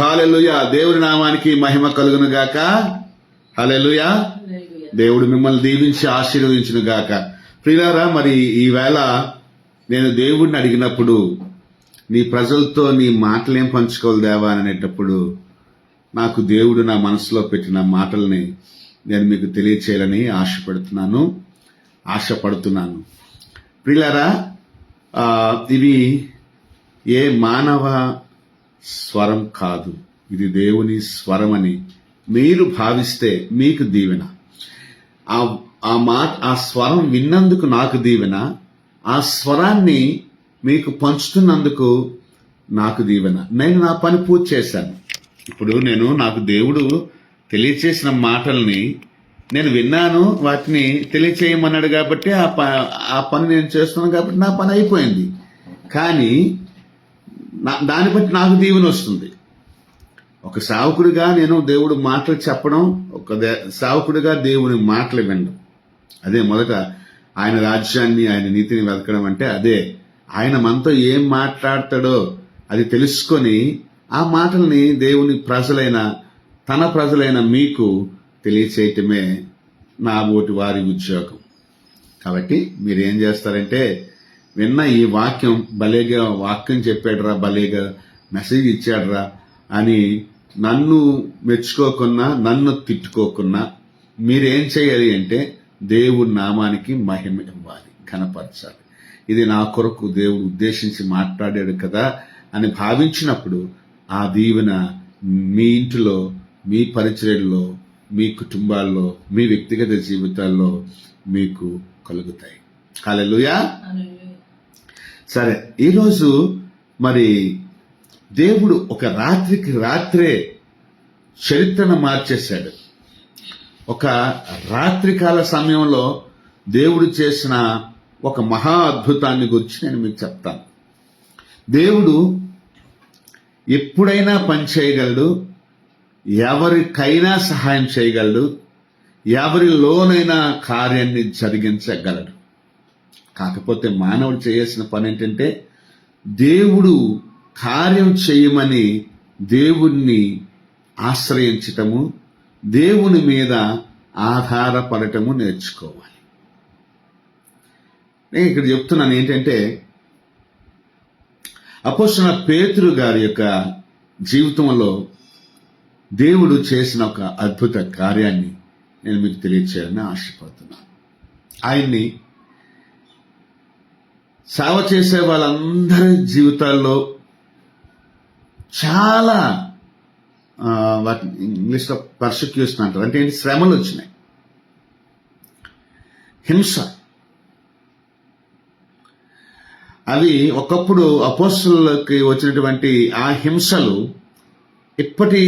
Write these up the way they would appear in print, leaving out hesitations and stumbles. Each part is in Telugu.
హల్లెలూయా. దేవుడి నామానికి మహిమ కలుగును గాక. హల్లెలూయా. దేవుడు మిమ్మల్ని దీవించి ఆశీర్వదించును గాక. ప్రియులారా, మరి ఈవేళ నేను దేవుడిని అడిగినప్పుడు నీ ప్రజలతో నీ మాటలేం పంచుకోవాలి దేవా అనేటప్పుడు నాకు దేవుడు నా మనసులో పెట్టిన మాటల్ని నేను మీకు తెలియచేయాలని ఆశపడుతున్నాను. ప్రియులారా, ఇవి ఏ మానవ స్వరం కాదు, ఇది దేవుని స్వరం అని మీరు భావిస్తే మీకు దీవెన. ఆ స్వరం విన్నందుకు నాకు దీవెన, ఆ స్వరాన్ని మీకు పంచుతున్నందుకు నాకు దీవెన. నేను నా పని పూర్తి చేశాను. ఇప్పుడు నాకు దేవుడు తెలియచేసిన మాటల్ని నేను విన్నాను, వాటిని తెలియచేయమన్నాడు కాబట్టి ఆ పని నేను చేస్తున్నాను కాబట్టి నా పని అయిపోయింది. కానీ దాన్ని బట్టి నాకు దీవెన వస్తుంది. ఒక సేవకుడిగా నేను దేవుడు మాటలు చెప్పడం, ఒక సేవకుడిగా దేవుని మాటలు వినడం, అదే మొదట ఆయన రాజ్యాన్ని ఆయన నీతిని వెతకడం అంటే అదే. ఆయన మనతో ఏం మాట్లాడతాడో అది తెలుసుకొని ఆ మాటల్ని దేవుని తన ప్రజలైన మీకు తెలియచేయటమే నా బోటి వారి ఉద్యోగం. కాబట్టి మీరు ఏం చేస్తారంటే, విన్న ఈ వాక్యం భలేగా వాక్యం చెప్పాడురా, భలేగా మెసేజ్ ఇచ్చాడురా అని నన్ను మెచ్చుకోకున్నా నన్ను తిట్టుకోకున్నా మీరేం చేయాలి అంటే దేవుడి నామానికి మహిమ ఇవ్వాలి, కనపరచాలి. ఇది నా కొరకు దేవుడు ఉద్దేశించి మాట్లాడాడు కదా అని భావించినప్పుడు ఆ దీవెన మీ ఇంటిలో, మీ పరిచర్యల్లో, మీ కుటుంబాల్లో, మీ వ్యక్తిగత జీవితాల్లో మీకు కలుగుతాయి. హల్లెలూయా. సరే, ఈరోజు మరి దేవుడు ఒక రాత్రికి రాత్రే చరిత్రను మార్చేశాడు. ఒక రాత్రికాల సమయంలో దేవుడు చేసిన ఒక మహా అద్భుతాన్ని గురించి నేను మీకు చెప్తాను. దేవుడు ఎప్పుడైనా పని చేయగలడు, ఎవరికైనా సహాయం చేయగలడు, ఎవరిలోనైనా కార్యాన్ని జరిగించగలడు. కాకపోతే మానవుడు చేయాల్సిన పని ఏంటంటే దేవుడు కార్యం చేయమని దేవుణ్ణి ఆశ్రయించటము, దేవుని మీద ఆధారపడటము నేర్చుకోవాలి. నేను ఇక్కడ చెప్తున్నాను ఏంటంటే, అపోస్తలుడైన పేతురు గారి యొక్క జీవితంలో దేవుడు చేసిన ఒక అద్భుత కార్యాన్ని నేను మీకు తెలియచేయాలని ఆశపడుతున్నాను. ఆయన్ని సేవ చేసే వాళ్ళందరి జీవితాల్లో చాలా వాటిని ఇంగ్లీష్లో పర్సిక్యూషన్ అంటారు. అంటే ఏంటి? శ్రమలు వచ్చినాయి, హింస. అవి ఒకప్పుడు అపోస్తలులకి వచ్చినటువంటి ఆ హింసలు ఇప్పటి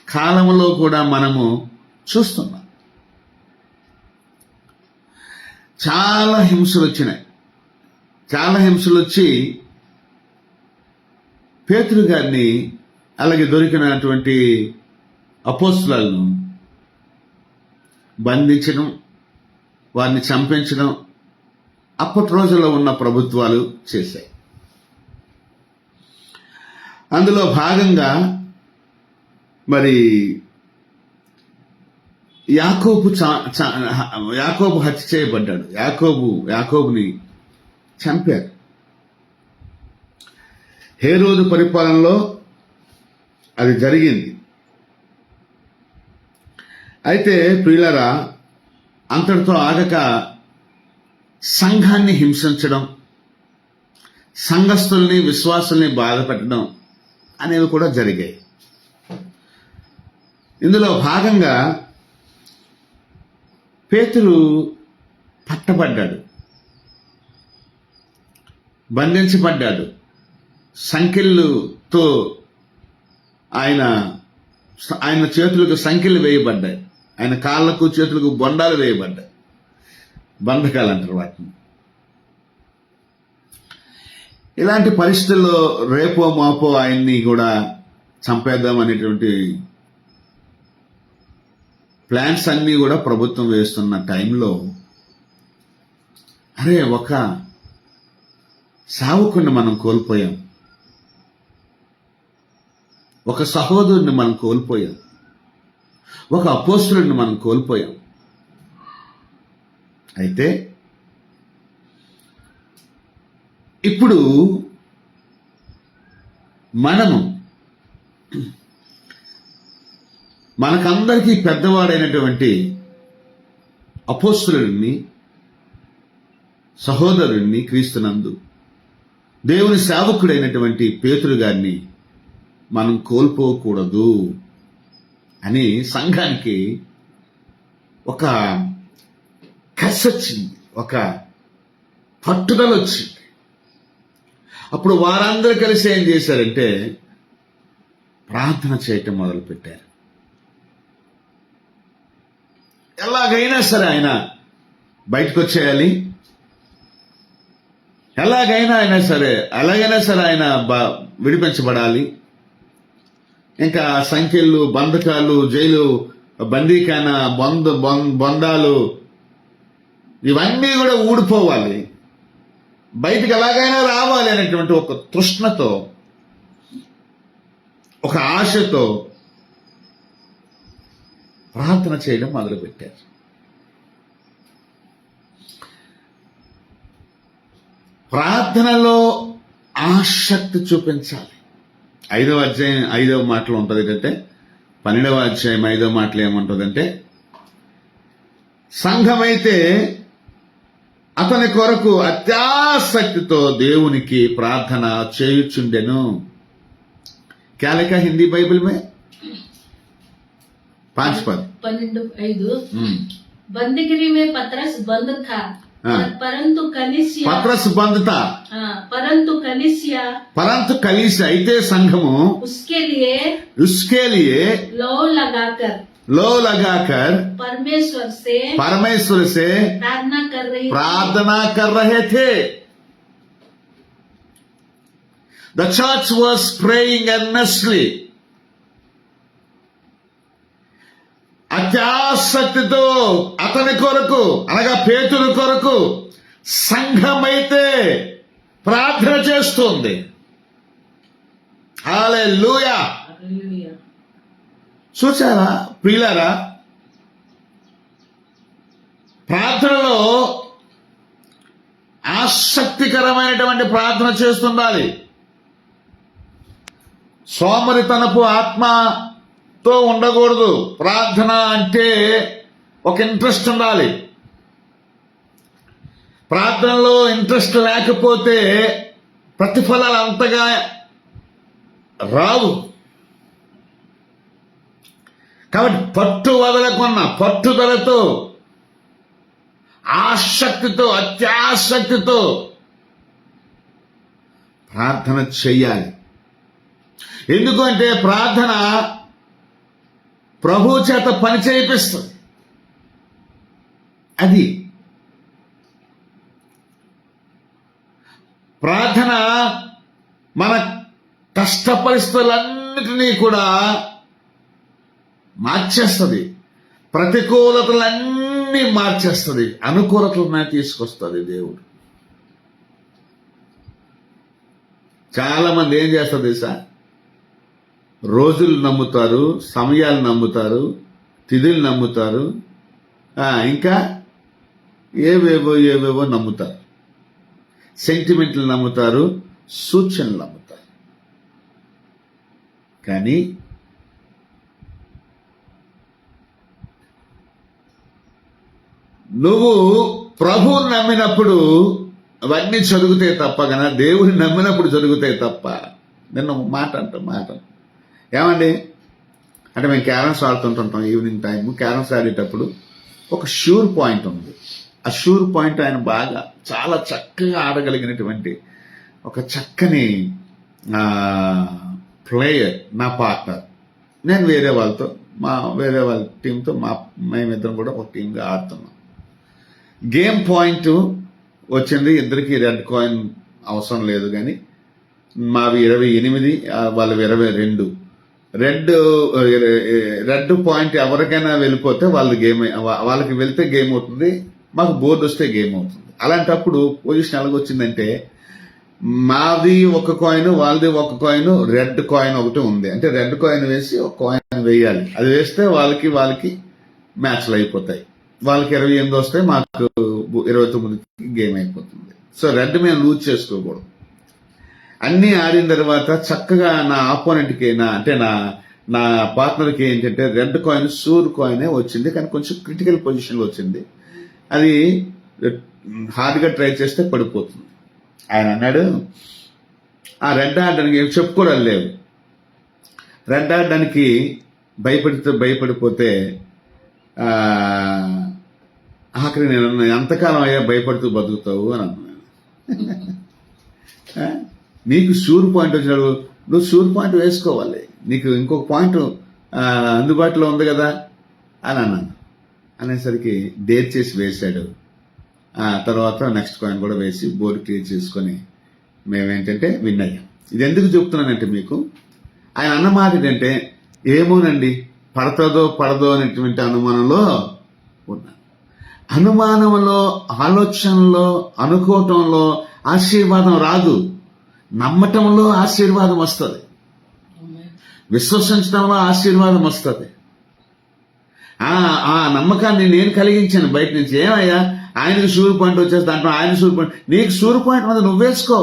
కాలంలో కూడా మనము చూస్తున్నాం. చాలా హింసలు వచ్చినాయి. చాలా హింసలు వచ్చి పేతురు గారిని, అలాగే దొరికినటువంటి అపోస్తలులను బంధించడం, వారిని చంపించడం అప్పటి రోజుల్లో ఉన్న ప్రభుత్వాలు చేశాయి. అందులో భాగంగా మరి యాకోబు హత్య చేయబడ్డాడు. యాకోబుని చంపారు. హేరోదు పరిపాలనలో అది జరిగింది. అయితే ప్రియులారా, అంతటితో ఆగక సంఘాన్ని హింసించడం, సంఘస్థుల్ని, విశ్వాసుల్ని బాధపెట్టడం అనేవి కూడా జరిగాయి. ఇందులో భాగంగా పేతురు పట్టబడ్డాడు, బంధించబడ్డాడు. సంకెళ్ళతో ఆయన చేతులకు సంకెళ్ళు వేయబడ్డాయి, ఆయన కాళ్లకు చేతులకు బొండాలు వేయబడ్డాయి. బంధకాలు అంటారు వాటిని. ఇలాంటి పరిస్థితుల్లో రేపో మాపో ఆయన్ని కూడా చంపేద్దాం అనేటువంటి ప్లాన్స్ అన్నీ కూడా ప్రభుత్వం వేస్తున్న టైంలో ఒక సేవకుడిని మనం కోల్పోయాం. ఒక సహోదరుని మనం కోల్పోయాం, ఒక అపోస్తులుని మనం కోల్పోయాం. అయితే ఇప్పుడు మనము మనకందరికీ పెద్దవాడైనటువంటి అపోస్తులుని, సహోదరుణ్ణి, క్రీస్తునందు దేవుని సేవకుడైనటువంటి పేతురు గారిని మనం కోల్పోకూడదు అని సంఘానికి ఒక కసి వచ్చింది, ఒక పట్టుదల వచ్చింది. అప్పుడు వారందరూ కలిసి ఏం చేశారంటే ప్రార్థన చేయటం మొదలుపెట్టారు. ఎలాగైనా సరే ఆయన బయటకు వచ్చేయాలి, ఎలాగైనా సరే ఆయన విడిపించబడాలి. ఇంకా సంఖ్యలు, బంధకాలు, జైలు, బందీఖాన, బంధాలు ఇవన్నీ కూడా ఊడిపోవాలి, బయటికి ఎలాగైనా రావాలి అనేటువంటి ఒక తృష్ణతో, ఒక ఆశతో ప్రార్థన చేయడం మొదలుపెట్టారు. ప్రార్థనలో ఆసక్తి చూపించాలి. 5వ అధ్యాయం 5వ మాటలో ఉంటుంది ఏంటంటే, 12వ అధ్యాయం 5వ మాటలు ఏముంటుందంటే, సంఘమైతే అతని కొరకు అత్యాసక్తితో దేవునికి ప్రార్థన చేయుచుండెను. क्या लिखा हिंदी बाइबल में? 5 पद 12:5 बंदगिरी में पतरस बंद था, परंतु कलीसिया पतरस बंद था, परंतु कलीसिया అయితే సంఘము उसके लिए लो लगाकर परमेश्वर से प्रार्थना कर रहे थे. The church was praying earnestly. అత్యాసక్తితో అతని కొరకు, అనగా పేతురు కొరకు సంఘమైతే ప్రార్థన చేస్తుంది. హల్లెలూయా. చూసారా ప్రియులారా, ప్రార్థనలో ఆసక్తికరమైనటువంటి ప్రార్థన చేస్తుండాలి. సోమరితనపు ఆత్మతో ఉండకూడదు. ప్రార్థన అంటే ఒక ఇంట్రెస్ట్ ఉండాలి. ప్రార్థనలో ఇంట్రెస్ట్ లేకపోతే ప్రతిఫలాలు అంతగా రావు. కాబట్టి పట్టు వదలకున్న పట్టుదలతో, ఆసక్తితో, అత్యాసక్తితో ప్రార్థన చెయ్యాలి. ఎందుకంటే ప్రార్థన ప్రభు చేత పని చేయిస్తుంది. అది ప్రార్థన మన కష్ట పరిస్థితులన్నిటినీ కూడా మార్చేస్తుంది, ప్రతికూలతలన్నీ మార్చేస్తుంది, అనుకూలతలనే తీసుకొస్తుంది దేవుడు. చాలా మంది ఏం చేస్తుంది సార్, రోజులు నమ్ముతారు, సమయాలు నమ్ముతారు, తిథులు నమ్ముతారు, ఇంకా ఏవేవో నమ్ముతారు, సెంటిమెంట్లు నమ్ముతారు, సూచనలు నమ్ముతారు. కానీ నువ్వు ప్రభువుని నమ్మినప్పుడు అవన్నీ జరుగుతాయి తప్ప, కన్నా దేవుని నమ్మినప్పుడు జరుగుతాయి తప్ప. నిన్న మాట ఏమండి అంటే మేము క్యారమ్స్ ఆడుతుంటుంటాం ఈవినింగ్ టైము. క్యారమ్స్ ఆడేటప్పుడు ఒక షూర్ పాయింట్ ఉంది. ఆ షూర్ పాయింట్ ఆయన బాగా చాలా చక్కగా ఆడగలిగినటువంటి ఒక చక్కని ప్లేయర్ నా పార్ట్నర్. నేను వేరే వాళ్ళ టీంతో మేమిద్దరం కూడా ఒక టీంగా ఆడుతున్నాం. గేమ్ పాయింట్ వచ్చింది, ఇద్దరికి రెడ్ కాయిన్ అవసరం లేదు, కానీ మావి 28, వాళ్ళవి 22. రెడ్ పాయింట్ ఎవరికైనా వెళ్ళిపోతే వాళ్ళకి వెళ్తే గేమ్ అవుతుంది, మాకు బోర్డు వస్తే గేమ్ అవుతుంది. అలాంటప్పుడు పొజిషన్ ఎలాగొచ్చిందంటే మాది ఒక కాయిన్, వాళ్ళది ఒక కాయిన్, రెడ్ కాయిన్ ఒకటి ఉంది. అంటే రెడ్ కాయిన్ వేసి ఒక కాయిన్ వేయాలి. అది వేస్తే వాళ్ళకి మ్యాచ్లు అయిపోతాయి. వాళ్ళకి 28 వస్తే మాకు 29 గేమ్ అయిపోతుంది. సో రెడ్ మేము లూజ్ చేసుకోకూడదు. అన్ని ఆడిన తర్వాత చక్కగా నా ఆపోనెంట్కి నా పార్ట్నర్కి ఏంటంటే రెడ్ కాయిన్ సూర్ కాయినే వచ్చింది, కానీ కొంచెం క్రిటికల్ పొజిషన్లో వచ్చింది. అది హార్డ్గా ట్రై చేస్తే పడిపోతుంది. ఆయన అన్నాడు, ఆ రెడ్ ఆడడానికి చెప్పుకోవడం లేవు. రెడ్ ఆడడానికి భయపడిపోతే ఆఖరి నేను ఎంతకాలం అయ్యా భయపడుతూ బతుకుతావు అని అన్నాను. నీకు షూర్ పాయింట్ వచ్చినాడు, నువ్వు షూర్ పాయింట్ వేసుకోవాలి. నీకు ఇంకొక పాయింట్ అందుబాటులో ఉంది కదా అని అన్నాను. అనేసరికి డేర్ చేసి వేశాడు. తర్వాత నెక్స్ట్ కాయిన్ కూడా వేసి బోర్డు క్లియర్ చేసుకొని మేమేంటంటే విన్ అయ్యాం. ఇది ఎందుకు చెప్తున్నానంటే మీకు ఆయన అన్న మాట ఏంటంటే, ఏమోనండి పడతాదో పడదో అనేటువంటి అనుమానంలో ఉన్నాను. అనుమానంలో, ఆలోచనలో, అనుకోవటంలో ఆశీర్వాదం రాదు. నమ్మటంలో ఆశీర్వాదం వస్తుంది, విశ్వసించడంలో ఆశీర్వాదం వస్తుంది. ఆ నమ్మకాన్ని నేను కలిగించాను బయట నుంచి. ఏమయ్యా ఆయనకు షూర్ పాయింట్ వచ్చేసి దాంట్లో ఆయన షూర్ పాయింట్, నీకు షూర్ పాయింట్ మీద నువ్వు వేసుకో.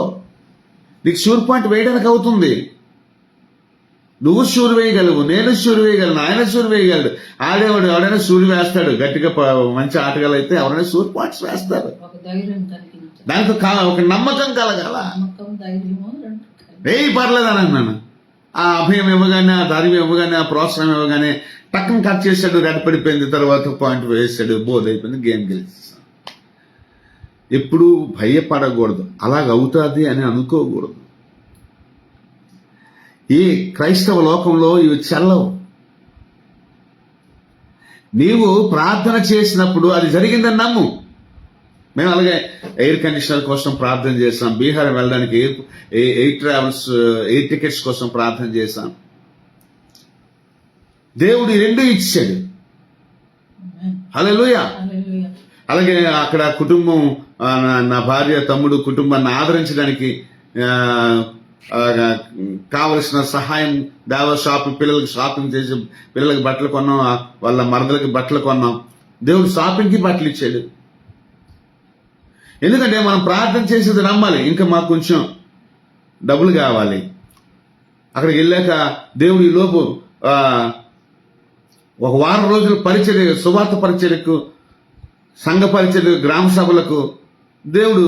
నీకు షూర్ పాయింట్ వేయడానికి అవుతుంది. నువ్వు షూర్ వేయగలవు, నేను షూర్ వేయగలను, ఆయన షూర్ వేయగలడు. ఆడేవాడు ఎవడైనా షూర్ వేస్తాడు. గట్టిగా మంచి ఆటగాళ్ళు అయితే ఎవరైనా షూర్ పాయింట్స్ వేస్తారు. దానికి ఒక నమ్మకం కలగాల. వేయి పర్లేదు అని అన్నాను. ఆ అభయం ఇవ్వగానే, ఆ ధైర్యం ఇవ్వగానే, ఆ ప్రోత్సాహం ఇవ్వగానే టక్కన కట్ చేశాడు. రెడ్ పడిపోయింది. తర్వాత పాయింట్ వేసాడు. బోధ అయిపోయింది. గేమ్ గెలిచేసాడు. ఎప్పుడు భయపడకూడదు. అలాగవుతుంది అని అనుకోకూడదు. ఈ క్రైస్తవ లోకంలో ఇవి చెల్లవు. నీవు ప్రార్థన చేసినప్పుడు అది జరిగిందని నమ్ము. మేము అలాగే ఎయిర్ కండిషనర్ కోసం ప్రార్థన చేశాం. బీహార్ వెళ్ళడానికి ఎయిర్ టికెట్స్ కోసం ప్రార్థన చేశాం. దేవుడు రెండు ఇచ్చాడు. హల్లెలూయా. అలాగే అక్కడ కుటుంబం, నా భార్య తమ్ముడు కుటుంబాన్ని ఆదరించడానికి కావలసిన సహాయం పిల్లలకి షాపింగ్ చేసి పిల్లలకి బట్టలు కొన్నాం, వాళ్ళ మరదలకి బట్టలు కొన్నాం. దేవుడు షాపింగ్కి బట్టలు ఇచ్చాడు. ఎందుకంటే మనం ప్రార్థన చేసేది నమ్మాలి. ఇంకా మాకు కొంచెం డబ్బులు కావాలి. అక్కడికి వెళ్ళాక దేవుడు ఈ లోపు ఒక వారం రోజుల పరిచర్య, సువార్త పరిచర్యకు, సంఘ పరిచర్య, గ్రామ సభలకు దేవుడు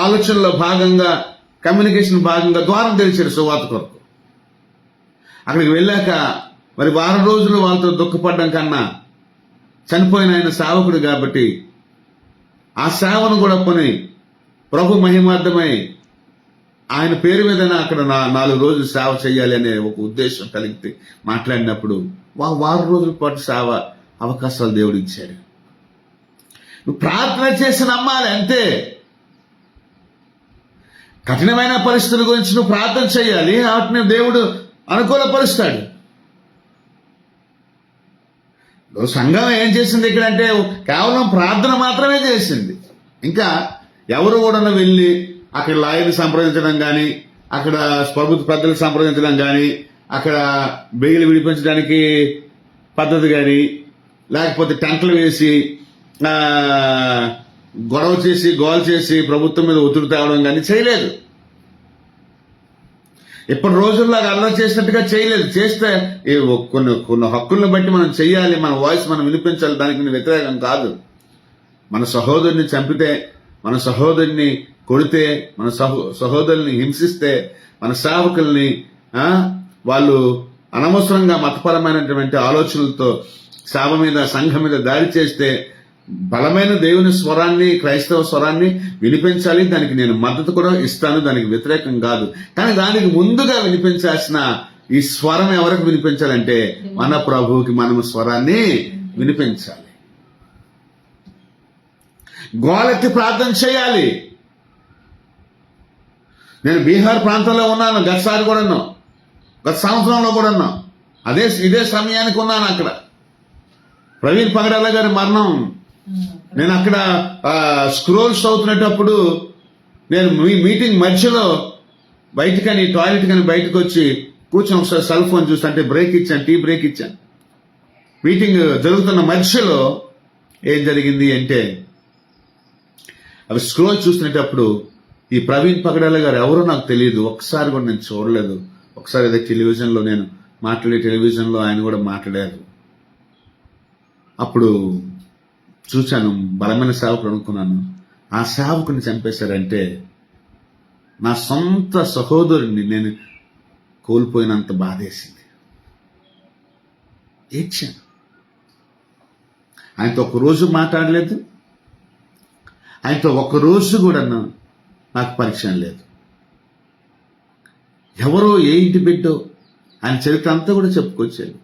ఆలోచనలో భాగంగా, కమ్యూనికేషన్ భాగంగా ద్వారం తెరిచాడు సువార్త కొరకు. అక్కడికి వెళ్ళాక మరి వారం రోజులు వాళ్ళతో దుఃఖపడడం కన్నా చనిపోయిన ఆయన సేవకుడు కాబట్టి ఆ సేవను కూడా పని ప్రభు మహిమార్థమై ఆయన పేరు మీద అక్కడ 4 రోజులు సేవ చేయాలి అనే ఒక ఉద్దేశం కలిగి మాట్లాడినప్పుడు వారం రోజుల పాటు సేవ అవకాశాలు దేవుడు ఇచ్చాడు. నువ్వు ప్రార్థన చేసి నమ్మాలి అంతే. కఠినమైన పరిస్థితుల గురించి నువ్వు ప్రార్థన చేయాలి. వాటిని దేవుడు అనుకూలపరుస్తాడు. సంఘం ఏం చేసింది ఇక్కడ అంటే కేవలం ప్రార్థన మాత్రమే చేసింది. ఇంకా ఎవరు కూడా వెళ్ళి అక్కడ లాయర్ని సంప్రదించడం కానీ, అక్కడ ప్రభుత్వ పెద్దలు సంప్రదించడం కానీ, అక్కడ బెయిల్ విడిపించడానికి పద్ధతి కానీ, లేకపోతే టెంట్లు వేసి గొడవ చేసి గోల్ చేసి ప్రభుత్వం మీద ఒత్తిడి తేవడం కానీ చేయలేదు. ఇప్పటి రోజుల్లో అల్లరి చేసినట్టుగా చేయలేదు. చేస్తే కొన్ని హక్కులను బట్టి మనం చెయ్యాలి, మన వాయిస్ మనం వినిపించాలి. దానికి వ్యతిరేకం కాదు. మన సహోదరుని చంపితే, మన సహోదరుని కొడితే, మన సహోదరుని హింసిస్తే, మన సేవకుల్ని వాళ్ళు అనవసరంగా మతపరమైనటువంటి ఆలోచనలతో సేవ మీద, సంఘం మీద దాడి చేస్తే బలమైన దేవుని స్వరాన్ని, క్రైస్తవ స్వరాన్ని వినిపించాలి. దానికి నేను మద్దతు కూడా ఇస్తాను. దానికి వ్యతిరేకం కాదు. కానీ దానికి ముందుగా వినిపించాల్సిన ఈ స్వరం ఎవరికి వినిపించాలంటే మన ప్రభువుకి మనము స్వరాన్ని వినిపించాలి. గోలెత్తి ప్రార్థన చేయాలి. నేను బీహార్ ప్రాంతంలో ఉన్నాను. గతసారి కూడా ఉన్నాను, గత సంవత్సరంలో కూడా ఉన్నాను. ఇదే సమయానికి ఉన్నాను అక్కడ. ప్రవీణ్ పగడాల గారి మరణం, నేను అక్కడ స్క్రోల్స్ అవుతున్నప్పుడు నేను మీటింగ్ మధ్యలో బయటకని టాయిలెట్ కానీ బయటకు వచ్చి కూర్చొని ఒకసారి సెల్ ఫోన్ చూస్తుంటే బ్రేక్ ఇచ్చాను, టీ బ్రేక్ ఇచ్చాను. మీటింగ్ జరుగుతున్న మధ్యలో ఏం జరిగింది అంటే, అవి స్క్రోల్ చూస్తున్నప్పుడు ఈ ప్రవీణ్ పగడాల గారు ఎవరో నాకు తెలియదు, ఒక్కసారి కూడా నేను చూడలేదు. ఒకసారి అదే టెలివిజన్లో నేను మాట్లాడే టెలివిజన్లో ఆయన కూడా మాట్లాడారు. అప్పుడు చూశాను, బలమైన సేవకుడు అనుకున్నాను. ఆ సేవకుని చంపేశారంటే నా సొంత సహోదరుని నేను కోల్పోయినంత బాధేసింది. ఏడ్చాను. ఆయనతో ఒక్కరోజు మాట్లాడలేదు, ఆయనతో ఒక్కరోజు కూడా నాకు పరిచయం లేదు. ఎవరో ఏ ఇంటి బిడ్డో ఆయన చరిత్ర అంతా కూడా చెప్పుకొచ్చాడు.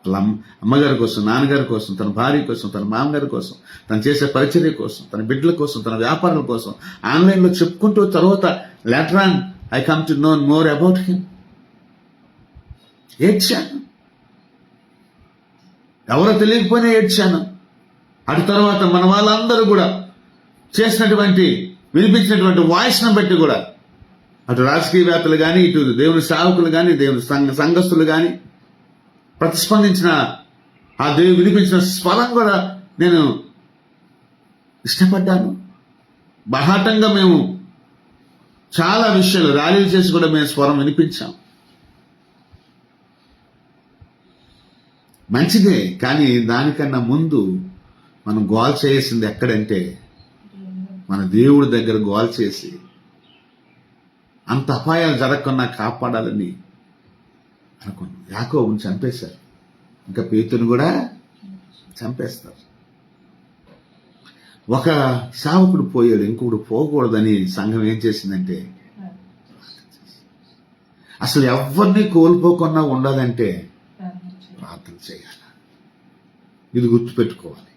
వాళ్ళ అమ్మగారి కోసం, నాన్నగారి కోసం, తన భార్య కోసం, తన మామగారి కోసం, తను చేసే పరిచర్య కోసం, తన బిడ్డల కోసం, తన వ్యాపారాల కోసం ఆన్లైన్లో చెప్పుకుంటూ తర్వాత later on I come to know more about him. ఏడ్చాను, ఎవరో తెలియకపోయినా ఏడ్చాను. అటు తర్వాత మన వాళ్ళందరూ కూడా చేసినటువంటి వినిపించినటువంటి వాయిస్ను బట్టి కూడా అటు రాజకీయవేత్తలు కానీ, ఇటు దేవుని సేవకులు కానీ, దేవుని సంఘస్థులు కానీ ప్రతిస్పందించిన ఆ దేవుడు వినిపించిన స్వరం కూడా నేను ఇష్టపడ్డాను. బాహాటంగా మేము చాలా విషయాలు ర్యాలీలు చేసి కూడా మేము స్వరం వినిపించాం. మంచిదే, కానీ దానికన్నా ముందు మనం గోల్ చేయాల్సింది ఎక్కడంటే మన దేవుడి దగ్గర గోల్ చేసి అంత అపాయాలు జరగకుండా కాపాడాలని అనుకున్నాం. యాకోబుని చంపేశారు, ఇంకా పేతురుని కూడా చంపేస్తారు. ఒక సేవకుడు పోయాడు, ఇంకొకడు పోకూడదని సంఘం ఏం చేసిందంటే, అసలు ఎవరిని కోల్పోకుండా ఉండాలంటే ప్రార్థన చేయాలి. ఇది గుర్తుపెట్టుకోవాలి.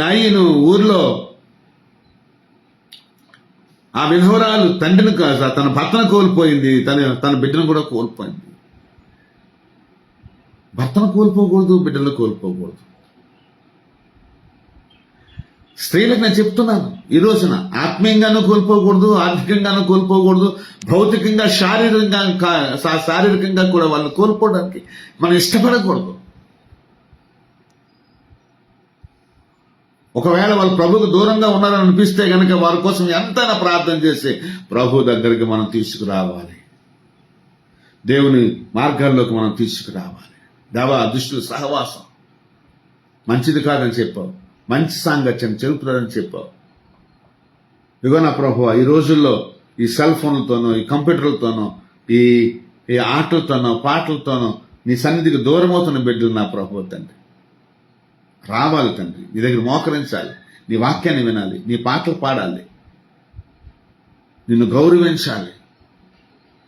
నాయను ఊర్లో ఆ విధవరాలు తండ్రిని తన భర్తను కోల్పోయింది, తన బిడ్డను కూడా కోల్పోయింది. భర్తను కోల్పోకూడదు, బిడ్డలు కోల్పోకూడదు. స్త్రీలకు నేను చెప్తున్నాను ఈ రోజున, ఆత్మీయంగానూ కోల్పోకూడదు, ఆర్థికంగానూ కోల్పోకూడదు, భౌతికంగా శారీరకంగా కూడా వాళ్ళని కోల్పోవడానికి మనం ఇష్టపడకూడదు. ఒకవేళ వాళ్ళు ప్రభుకు దూరంగా ఉన్నారని అనిపిస్తే కనుక వారి కోసం ఎంతైనా ప్రార్థన చేసి ప్రభు దగ్గరికి మనం తీసుకురావాలి, దేవుని మార్గాల్లోకి మనం తీసుకురావాలి. దేవా, దుష్టుల సహవాసం మంచిది కాదని చెప్పావు, మంచి సాంగత్యం చెరుపుతారని చెప్పావు. ఇదిగో నా ప్రభువా, ఈ రోజుల్లో ఈ సెల్ ఫోన్లతోనో, ఈ కంప్యూటర్లతోనో, ఈ ఆటలతోనో, పాటలతోనో నీ సన్నిధికి దూరమవుతున్న బిడ్డలు నా ప్రభువా తండ్రి, రావాలి తండ్రి, నీ దగ్గర మోకరించాలి, నీ వాక్యాన్ని వినాలి, నీ పాటలు పాడాలి, నిన్ను గౌరవించాలి,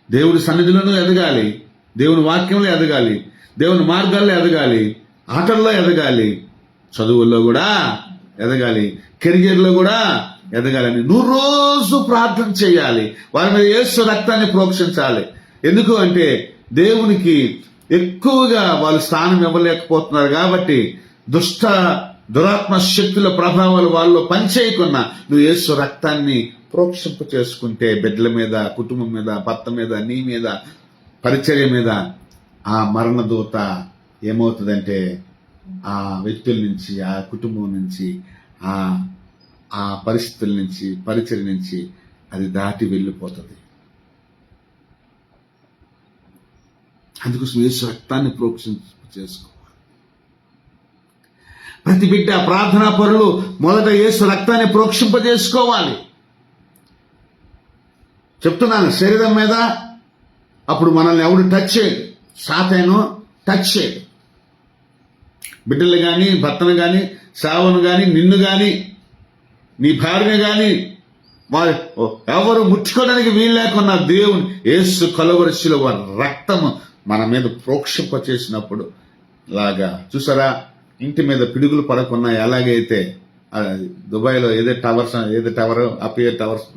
దేవుడి సన్నిధిలోనూ ఎదగాలి, దేవుని వాక్యంలో ఎదగాలి, దేవుని మార్గాల్లో ఎదగాలి, ఆటల్లో ఎదగాలి, చదువుల్లో కూడా ఎదగాలి, కెరియర్లో కూడా ఎదగాలని నువ్వు రోజు ప్రార్థన చేయాలి. వారి మీద యేసు రక్తాన్ని ప్రోక్షించాలి. ఎందుకు అంటే దేవునికి ఎక్కువగా వాళ్ళు స్థానం ఇవ్వలేకపోతున్నారు కాబట్టి దురాత్మ శక్తుల ప్రభావాలు వాళ్ళు పనిచేయకున్నా నువ్వు యేసు రక్తాన్ని ప్రోక్షింప చేసుకుంటే బిడ్డల మీద, కుటుంబం మీద, భర్త మీద, నీ మీద, పరిచర్య మీద ఆ మరణ దూత ఏమవుతుందంటే ఆ వ్యక్తుల నుంచి, ఆ కుటుంబం నుంచి, ఆ పరిస్థితుల నుంచి, పరిచర్య నుంచి అది దాటి వెళ్ళిపోతుంది. అందుకోసం యేసు రక్తాన్ని ప్రోక్షింప చేసుకో. ప్రతి బిడ్డ ప్రార్థనా పరులు మొదట యేసు రక్తాన్ని ప్రోక్షింపజేసుకోవాలి. చెప్తున్నాను, శరీరం మీద అప్పుడు మనల్ని ఎవడు టచ్ చేయడు, సాతాను టచ్ చేయడు. బిడ్డలు కానీ, భర్తను కానీ, సేవను కానీ, నిన్ను కానీ, నీ భార్యను కానీ వారు ఎవరు ముట్టుకోవడానికి వీలు లేకున్నా దేవుని యేసు కలువరిశిలో వారి రక్తము మన మీద ప్రోక్షింప చేసినప్పుడు లాగా చూసారా, ఇంటి మీద పిడుగులు పడకున్నా ఎలాగైతే దుబాయ్లో ఏదో టవర్ అపియే టవర్స్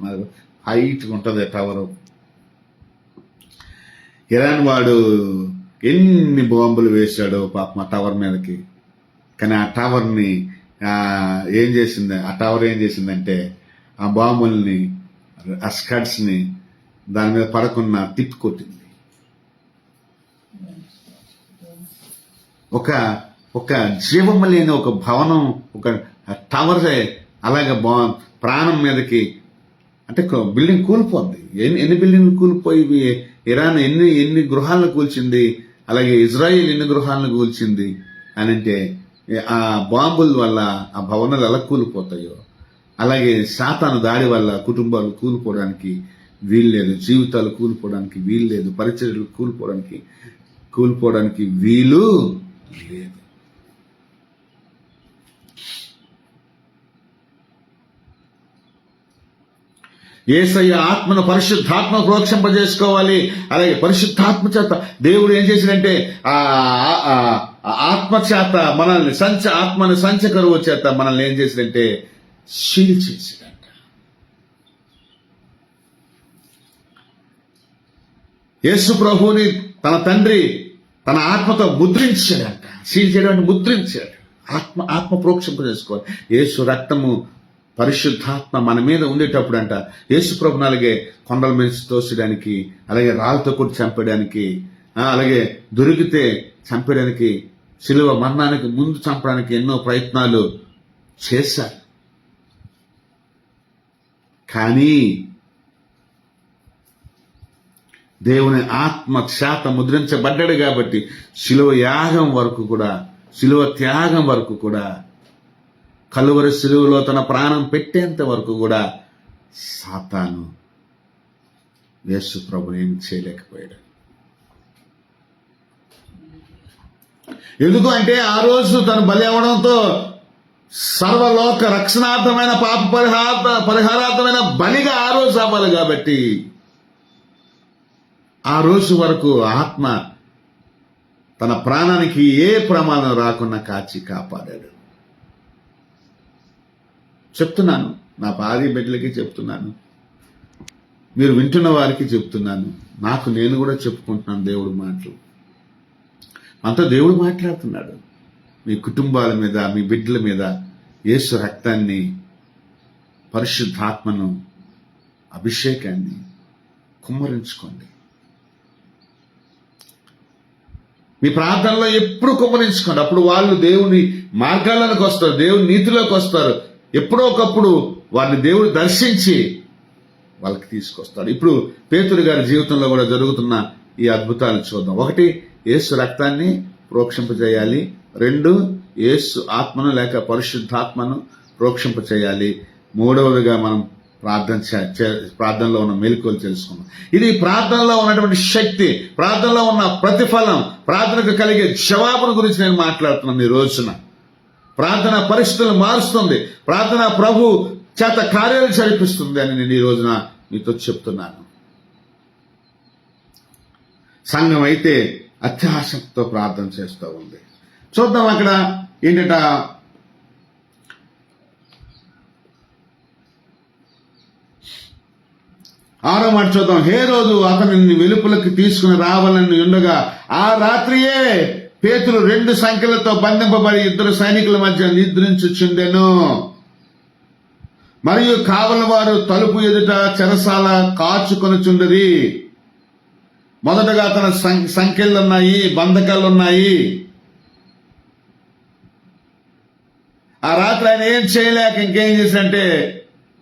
హైట్ ఉంటుంది టవర్, ఇరాన్ వాడు ఎన్ని బాంబులు వేశాడో పాపం ఆ టవర్ మీదకి, కానీ ఆ టవర్ని ఏం చేసింది, ఆ టవర్ ఏం చేసిందంటే ఆ బాంబుల్ని, ఆ స్కడ్స్ని దాని మీద పడకుండా తిప్పికొట్టింది. ఒక జీవము లేని ఒక భవనం, ఒక టవర్ అలాగే ప్రాణం మీదకి అంటే బిల్డింగ్ కూలిపోద్ది. ఎన్ని బిల్డింగ్లు కూలిపోయి ఇరాన్ ఎన్ని గృహాలను కూల్చింది, అలాగే ఇజ్రాయిల్ ఎన్ని గృహాలను కూల్చింది అని అంటే ఆ బాంబుల వల్ల ఆ భవనాలు ఎలా కూలిపోతాయో అలాగే సాతాను దాడి వల్ల కుటుంబాలు కూలిపోవడానికి వీల్లేదు, జీవితాలు కూలిపోవడానికి వీల్లేదు, పరిచర్యలు కూలిపోవడానికి వీలు లేదు. యేసయ్య ఆత్మను పరిశుద్ధాత్మ ప్రోక్షింపజేసుకోవాలి. అలాగే పరిశుద్ధాత్మ చేత దేవుడు ఏం చేశాడంటే ఆ ఆత్మ చేత మనల్ని ఆత్మను సంచకరువు చేత మనల్ని ఏం చేశాడంటే సీల్ చేశాడంట. యేసు ప్రభువుని తన తండ్రి తన ఆత్మతో ముద్రించాడంట. సీల్ చేయడం అంటే ముద్రించాడు. ఆత్మ ప్రోక్షింప చేసుకోవాలి. యేసు రక్తము పరిశుద్ధాత్మ మన మీద ఉండేటప్పుడు అంట యేసు ప్రభుని అలాగే కొండల మీద తోసడానికి, అలాగే రాళ్ళతో కొట్టి చంపడానికి, అలాగే దొరికితే చంపడానికి, శిలువ మరణానికి ముందు చంపడానికి ఎన్నో ప్రయత్నాలు చేశారు. కానీ దేవుని ఆత్మ చేత ముద్రించబడ్డాడు కాబట్టి శిలువ త్యాగం వరకు కూడా కలువరి శిలువలో తన ప్రాణం పెట్టేంత వరకు కూడా సాతాను యేసు ప్రభుని ఏమి చేయలేకపోయాడు. ఎందుకు అంటే ఆ రోజు తను బలి అవడంతో సర్వలోక రక్షణార్థమైన పాప పరిహారార్థమైన బలిగా ఆ రోజు అవ్వాలి కాబట్టి ఆ రోజు వరకు ఆత్మ తన ప్రాణానికి ఏ ప్రమాదం రాకుండా కాచి కాపాడాడు. చెప్తున్నాను, నా భార్య బిడ్డలకి చెప్తున్నాను, మీరు వింటున్న వారికి చెప్తున్నాను, నేను కూడా చెప్పుకుంటున్నాను దేవుడి మాటలు. అంతా దేవుడు మాట్లాడుతున్నాడు. మీ కుటుంబాల మీద, మీ బిడ్డల మీద యేసు రక్తాన్ని, పరిశుద్ధాత్మను, అభిషేకాన్ని కుమ్మరించుకోండి. మీ ప్రార్థనలో ఎప్పుడు కుమ్మరించుకోండి. అప్పుడు వాళ్ళు దేవుని మార్గాలకు వస్తారు, దేవుని నీతిలోకి వస్తారు. ఎప్పుడో ఒకప్పుడు వారిని దేవుడు దర్శించి వాళ్ళకి తీసుకొస్తాడు. ఇప్పుడు పేతురు గారి జీవితంలో కూడా జరుగుతున్న ఈ అద్భుతాలను చూద్దాం. 1, యేసు రక్తాన్ని ప్రోక్షింపజేయాలి. 2, యేసు ఆత్మను లేక పరిశుద్ధాత్మను ప్రోక్షింపచేయాలి. 3వదిగా మనం ప్రార్థనలో ఉన్న మెలకువలు తెలుసుకున్నాం. ఇది ప్రార్థనలో ఉన్నటువంటి శక్తి, ప్రార్థనలో ఉన్న ప్రతిఫలం, ప్రార్థనకు కలిగే జవాబును గురించి నేను మాట్లాడుతున్నాను ఈ రోజున. ప్రార్థన పరిస్థితులు మారుస్తుంది, ప్రార్థన ప్రభు చేత కార్యాలు జరిపిస్తుంది అని నేను ఈ రోజున మీతో చెప్తున్నాను. సంఘం అయితే అత్యాసక్తితో ప్రార్థన చేస్తూ ఉంది. చూద్దాం అక్కడ ఏంటంట, 6వ మాట చూద్దాం. హేరోదు అతనిని వెలుపలకు తీసుకుని రావాలని ఉండగా ఆ రాత్రియే పేతురు 2 సంఖ్యలతో బంధింపబడి 2 సైనికుల మధ్య నిద్రించుచుండెను. మరియు కావలి వారు తలుపు ఎదుట చెరసాల కాచుకొనుచుండరి. మొదటగా తన సంఖ్యలున్నాయి, బంధకాలున్నాయి. ఆ రాత్రి ఆయన ఏం చేయలేక ఇంకేం చేశాడంటే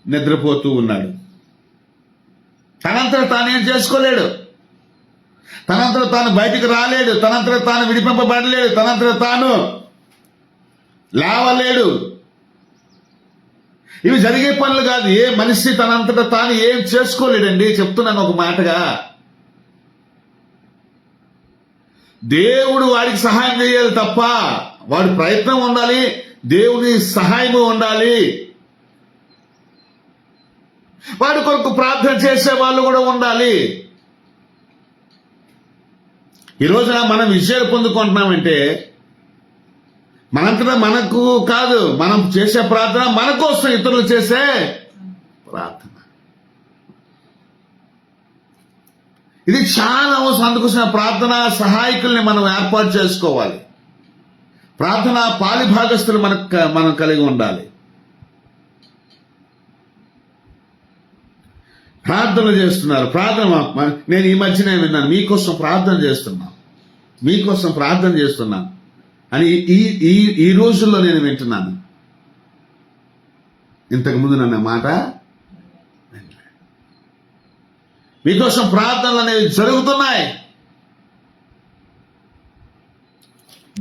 నిద్రపోతూ ఉన్నాడు. తనంతట తానేం చేసుకోలేడు, తనంతట తాను బయటికి రాలేడు, తనంతట తాను విడిపింపబడలేడు, తనంతట తాను లేవలేడు. ఇవి జరిగే పనులు కాదు. ఏ మనిషి తనంతట తాను ఏం చేసుకోలేడండి. చెప్తున్నాను ఒక మాటగా, దేవుడు వాడికి సహాయం చేయాలి తప్ప, వాడి ప్రయత్నం ఉండాలి, దేవుని సహాయము ఉండాలి, వాడి కొరకు ప్రార్థన చేసే వాళ్ళు కూడా ఉండాలి. ఈ రోజున మనం విజయాలు పొందుకుంటున్నామంటే మనంతటా మనకు కాదు, మనం చేసే ప్రార్థన మన కోసం ఇతరులు చేసే ప్రార్థన. ఇది చాలా అవసరం. అందుకోసం ప్రార్థన సహాయకుల్ని మనం ఏర్పాటు చేసుకోవాలి. ప్రార్థన పాలిభాగస్తులు మనం కలిగి ఉండాలి. ప్రార్థనలు చేస్తున్నారు. నేను ఈ మధ్యనే విన్నాను, మీకోసం ప్రార్థన చేస్తున్నాను అని ఈ రోజుల్లో నేను వింటున్నాను. ఇంతకుముందు నన్న మాట మీకోసం ప్రార్థనలు అనేవి జరుగుతున్నాయి.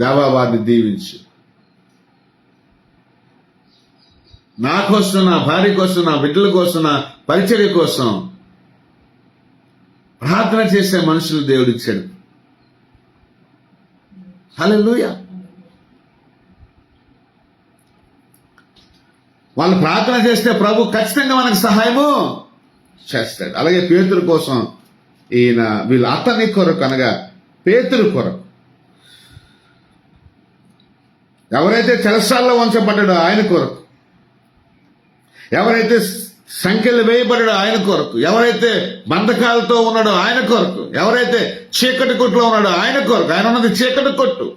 దేవా వారిని దీవించు. నా కోసం, నా భార్య కోసం, నా బిడ్డల కోసం, నా పరిచర్య కోసం ప్రార్థన చేసే మనుషులు దేవుడిచ్చాడు. హల్లెలూయా. వాళ్ళు ప్రార్థన చేస్తే ప్రభు ఖచ్చితంగా మనకు సహాయము చేస్తాడు. అలాగే పేతురు కోసం వీళ్ళ అతని కొరకు, అనగా పేతురు కొరకు, ఎవరైతే చెరసాల్లో ఉంచబడ్డాడో ఆయన కొరకు, ఎవరైతే సంఖ్యలు వేయబడ్డాడో ఆయన కొరకు, ఎవరైతే బంధకాలతో ఉన్నాడో ఆయన కొరకు, ఎవరైతే చీకటి కొట్టులో ఉన్నాడో ఆయన కొరకు. ఆయన ఉన్నది చీకటి కొట్టు.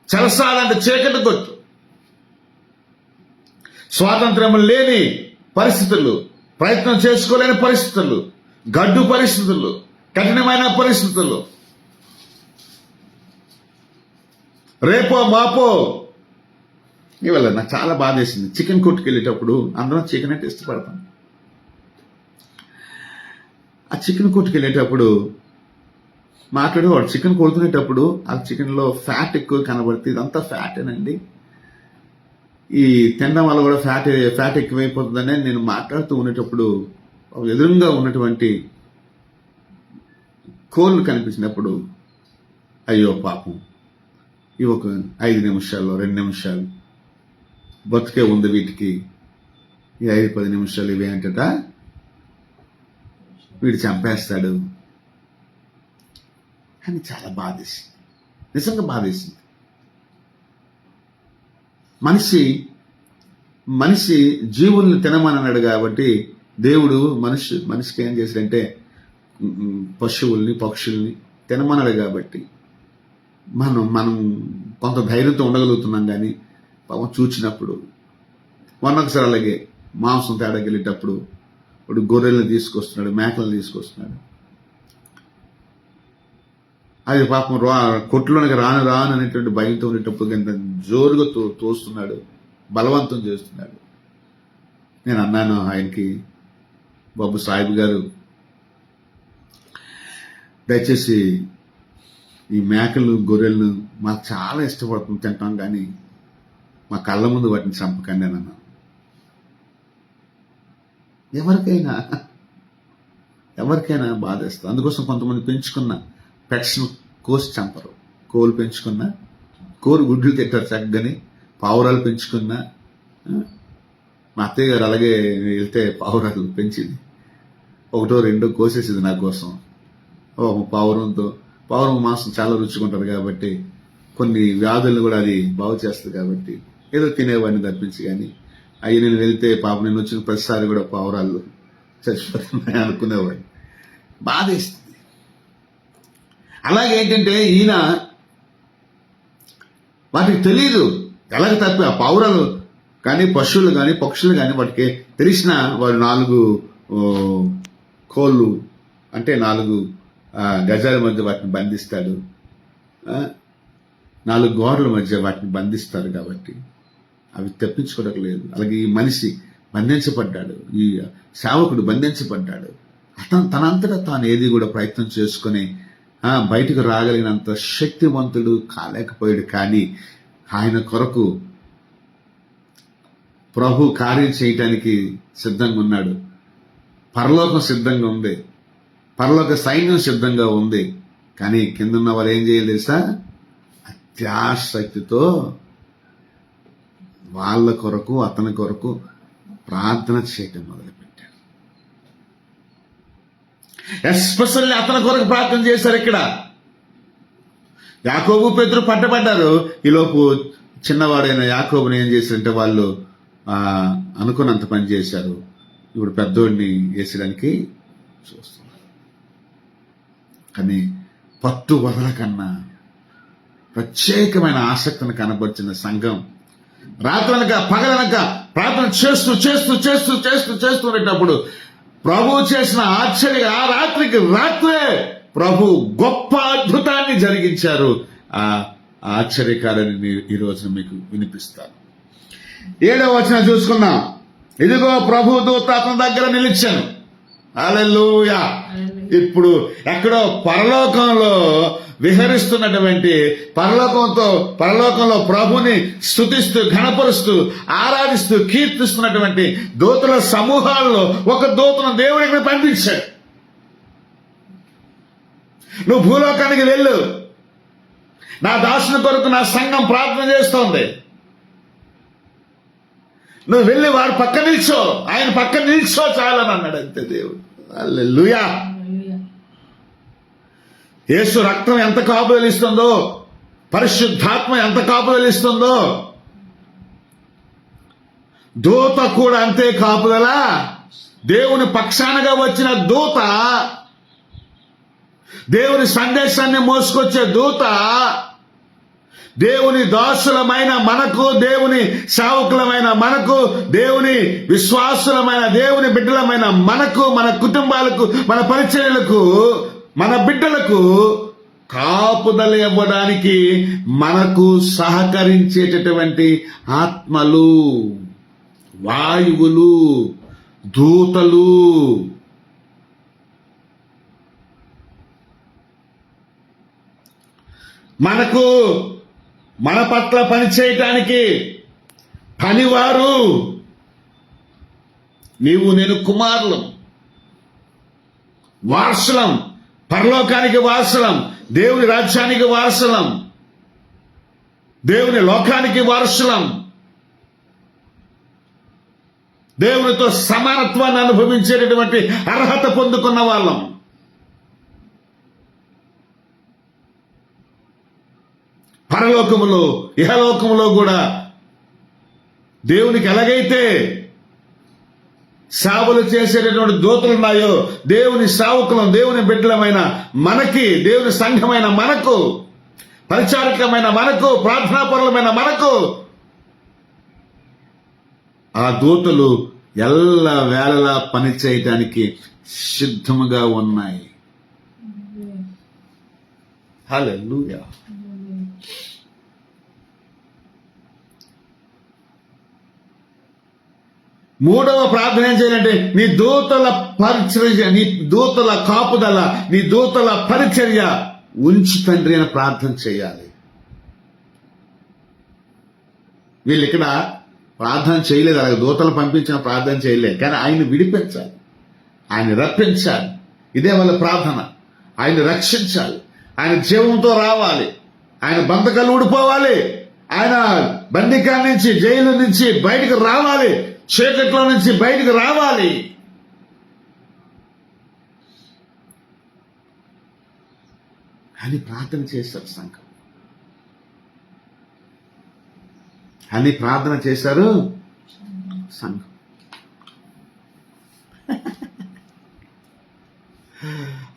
చెరసాలంటే చీకటి కొట్టు. స్వాతంత్రం లేని పరిస్థితులు, ప్రయత్నం చేసుకోలేని పరిస్థితులు, గడ్డు పరిస్థితులు, కఠినమైన పరిస్థితులు, రేపో మాపో. ఇవాళ నాకు చాలా బాధ వేసింది. చికెన్ కొట్టుకు వెళ్ళేటప్పుడు అందరం చికెన్ అంటే ఇష్టపడతాం. ఆ చికెన్ కొట్టుకు వెళ్ళేటప్పుడు మాట్లాడేవాడు, చికెన్ కొడుతునేటప్పుడు ఆ చికెన్లో ఫ్యాట్ ఎక్కువ కనబడితే ఇదంతా ఫ్యాటేనండి, ఈ తినడం వల్ల కూడా ఫ్యాట్ ఎక్కువైపోతుందని నేను మాట్లాడుతూ ఉండేటప్పుడు ఎదురుగా ఉన్నటువంటి కోళ్ళు కనిపించినప్పుడు, అయ్యో పాపం, ఇవి ఒక 5 నిమిషాల్లో 2 నిమిషాలు బతుకే ఉంది వీటికి, ఈ 5-10 నిమిషాలు ఇవేంటట వీడు చంపేస్తాడు అని చాలా బాధేసింది. నిజంగా బాధేసింది. మనిషి జీవుల్ని తినమన్నాడు కాబట్టి దేవుడు మనిషికి ఏం చేశాడంటే పశువుల్ని, పక్షుల్ని తినమన్నాడు కాబట్టి మనం కొంత ధైర్యంతో ఉండగలుగుతున్నాం. కానీ పాపం చూచినప్పుడు ఒకసారి అలాగే మాంసం తేడాకి వెళ్ళేటప్పుడు ఇప్పుడు గొర్రెలను తీసుకొస్తున్నాడు, మేకలను తీసుకొస్తున్నాడు. అది పాపం కొట్టులోనికి రాను అనేటువంటి భయంతో ఉండేటప్పుడు ఎంత జోరుగా తోస్తున్నాడు, బలవంతం చేస్తున్నాడు. నేను అన్నాను ఆయనకి, బాబు సాహిబ్ గారు, దయచేసి ఈ మేకలు, గొర్రెలను మాకు చాలా ఇష్టపడుతుంది, తింటాం, కానీ మా కళ్ళ ముందు వాటిని చంపకండి అని అన్నాను. ఎవరికైనా బాధేస్తుంది. అందుకోసం కొంతమంది పెంచుకున్న పెట్స్ను కోసి చంపరు. కోళ్ళు పెంచుకున్న కోరు గుడ్లు తింటారు చక్కగాని. పావురాలు పెంచుకున్న, మా అత్తయ్య గారు అలాగే వెళ్తే పావురాలు పెంచింది, 1-2 కోసేసింది నా కోసం. పావురం మాంసం చాలా రుచుకుంటారు కాబట్టి కొన్ని వ్యాధులను కూడా అది బాగు చేస్తుంది కాబట్టి ఏదో తినేవాడిని తప్పించి. కానీ అవి నేను వెళ్తే పాపం నేను వచ్చిన ప్రతిసారి కూడా పావురాళ్ళు చచ్చిపోతున్నాయి అనుకునేవాడిని. బాధేస్తుంది. అలాగే ఏంటంటే ఈయన వాటికి తెలియదు ఎలాగ తప్పి, ఆ పావురాలు కానీ పశువులు కానీ పక్షులు కానీ వాటికి తెలిసిన వాడు 4 కోళ్ళు అంటే 4 గజాల మధ్య వాటిని బంధిస్తాడు, 4 గోడల మధ్య వాటిని బంధిస్తారు కాబట్టి అవి తప్పించుకోవడం లేదు. అలాగే ఈ మనిషి బంధించబడ్డాడు, ఈ సేవకుడు బంధించబడ్డాడు. తనంతటా తాను ఏది కూడా ప్రయత్నం చేసుకుని బయటకు రాగలిగినంత శక్తివంతుడు కాలేకపోయాడు. కానీ ఆయన కొరకు ప్రభు కార్యం చేయటానికి సిద్ధంగా ఉన్నాడు. పరలోకం సిద్ధంగా ఉంది, పరలోక సైన్యం సిద్ధంగా ఉంది. కానీ కిందన్న వారు ఏం చేయాలి తెలుసా? అత్యాశక్తితో వాళ్ళ కొరకు, అతని కొరకు ప్రార్థన చేయటం మొదలుపెట్టారు. ఎస్పెషల్లీ అతని కొరకు ప్రార్థన చేశారు. ఇక్కడ యాకోబు, పేతురు పట్టబడ్డారు. ఈలోపు చిన్నవాడైన యాకోబుని ఏం చేశారంటే వాళ్ళు అనుకున్నంత పని చేశారు. ఇప్పుడు పెద్దోడిని వేసడానికి చూస్తున్నారు. కానీ పట్టు వదలకన్నా ప్రత్యేకమైన ఆసక్తిని కనబరిచిన సంఘం రాత్రనక పగలనక ప్రార్థన చేస్తున్నప్పుడు ప్రభు చేసిన ఆశ్చర్య ఆ రాత్రికి రాత్రే ప్రభు గొప్ప అద్భుతాన్ని జరిగించారు. ఆ ఆశ్చర్యకారాన్ని ఈ రోజున మీకు వినిపిస్తాను. 7వ వచనం చూసుకుందాం. ఇదిగో ప్రభు దూత అతని దగ్గర నిలిచాను. హల్లెలూయా. ఇప్పుడు ఎక్కడో పరలోకంలో విహరిస్తున్నటువంటి పరలోకంలో ప్రభుని స్తుతిస్తూ ఘనపరుస్తూ ఆరాధిస్తూ కీర్తిస్తున్నటువంటి దూతల సమూహాల్లో ఒక దూతను దేవుడు ఇక్కడ పంపించాడు. నువ్వు భూలోకానికి వెళ్ళు, నా దాసుని కొరకు నా సంఘం ప్రార్థన చేస్తోంది, నువ్వు వెళ్ళి వారి పక్క నిల్చో, ఆయన పక్క నిల్చో చాలని అన్నాడు అంతే దేవుడు. హల్లెలూయా. యేసు రక్తం ఎంత కాపుదలిస్తుందో, పరిశుద్ధాత్మ ఎంత కాపుదలిస్తుందో, దూత కూడా అంతే కాపుదల. దేవుని పక్షానగా వచ్చిన దూత, దేవుని సందేశాన్ని మోసుకొచ్చే దూత, దేవుని దాసులమైన మనకు, దేవుని సేవకులమైన మనకు, దేవుని విశ్వాసులమైన దేవుని బిడ్డలమైన మనకు, మన కుటుంబాలకు, మన పరిచర్యలకు, మన బిడ్డలకు కాపుదల ఇవ్వడానికి మనకు సహకరించేటటువంటి ఆత్మలు, వాయువులు, దూతలు మనకు మన పట్ల పనిచేయటానికి పనివారు. నీవు నేను కుమారులం, వారసులం, పరలోకానికి వారసులం, దేవుని రాజ్యానికి వారసులం, దేవుని లోకానికి వారసులం, దేవునితో సమానత్వాన్ని అనుభవించేటటువంటి అర్హత పొందుకున్న వాళ్ళం. పరలోకములో ఇహలోకములో కూడా దేవునికి ఎలాగైతే సేవలు చేసేటటువంటి దూతలున్నాయో, దేవుని సేవకులం, దేవుని బిడ్డలమైన మనకి, దేవుని సంఘమైన మనకు, పరిచారకమైన మనకు, ప్రార్థనాపరులమైన మనకు ఆ దూతలు ఎల్ల వేళలా పని చేయటానికి సిద్ధముగా ఉన్నాయి. హల్లెలూయా. మూడవ ప్రార్థన ఏం చేయాలంటే, నీ దూతల పరిచర్య, నీ దూతల కాపుదల, నీ దూతల పరిచర్య ఉంచి తండ్రి అని ప్రార్థన చేయాలి. వీళ్ళు ఇక్కడ ప్రార్థన చేయలేదు, అలాగే దూతలు పంపించిన ప్రార్థన చేయలేదు, కానీ ఆయన విడిపించాలి, ఆయన రప్పించాలి. ఇదే వాళ్ళ ప్రార్థన. ఆయన రక్షించాలి, ఆయన జీవంతో రావాలి, ఆయన బంధకాలు ఊడిపోవాలి, ఆయన బందికాల నుంచి, జైలు నుంచి బయటకు రావాలి, చీకట్లో నుంచి బయటకు రావాలి. అని ప్రార్థన చేశారు సంఘం, అని ప్రార్థన చేశారు సంఘం.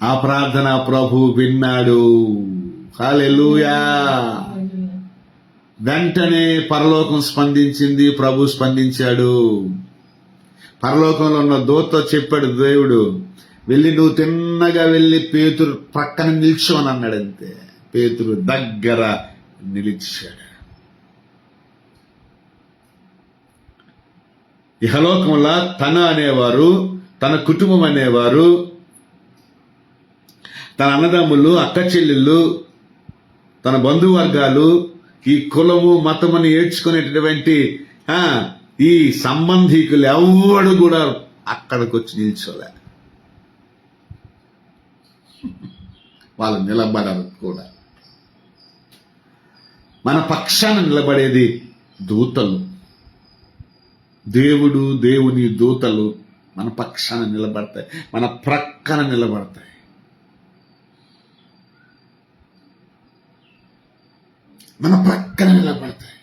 ఆ ప్రార్థన ప్రభు విన్నాడు. హల్లెలూయా. వెంటనే పరలోకం స్పందించింది, ప్రభు స్పందించాడు. పరలోకంలో ఉన్న దూత చెప్పాడు దేవుడు, వెళ్ళి నువ్వు తిన్నగా వెళ్ళి పేతురు పక్కన నిల్చో అని అన్నాడు. అంతే, పేతురు దగ్గర నిలిచాడు. ఇహలోకంలో తన అనేవారు, తన కుటుంబం అనేవారు, తన అన్నదమ్ములు, అక్క చెల్లెళ్ళు, తన బంధువర్గాలు, ఈ కులము మతముని ఏడ్చుకునేటటువంటి ఈ సంబంధికులు ఎవడు కూడా అక్కడికి వచ్చి నిల్చోలే. వాళ్ళు నిలబడరు కూడా. మన పక్షాన నిలబడేది దూతలు. దేవుడు, దేవుని దూతలు మన పక్షాన నిలబడతాయి, మన ప్రక్కన నిలబడతాయి. మన ప్రక్కన నిలబడతాయి.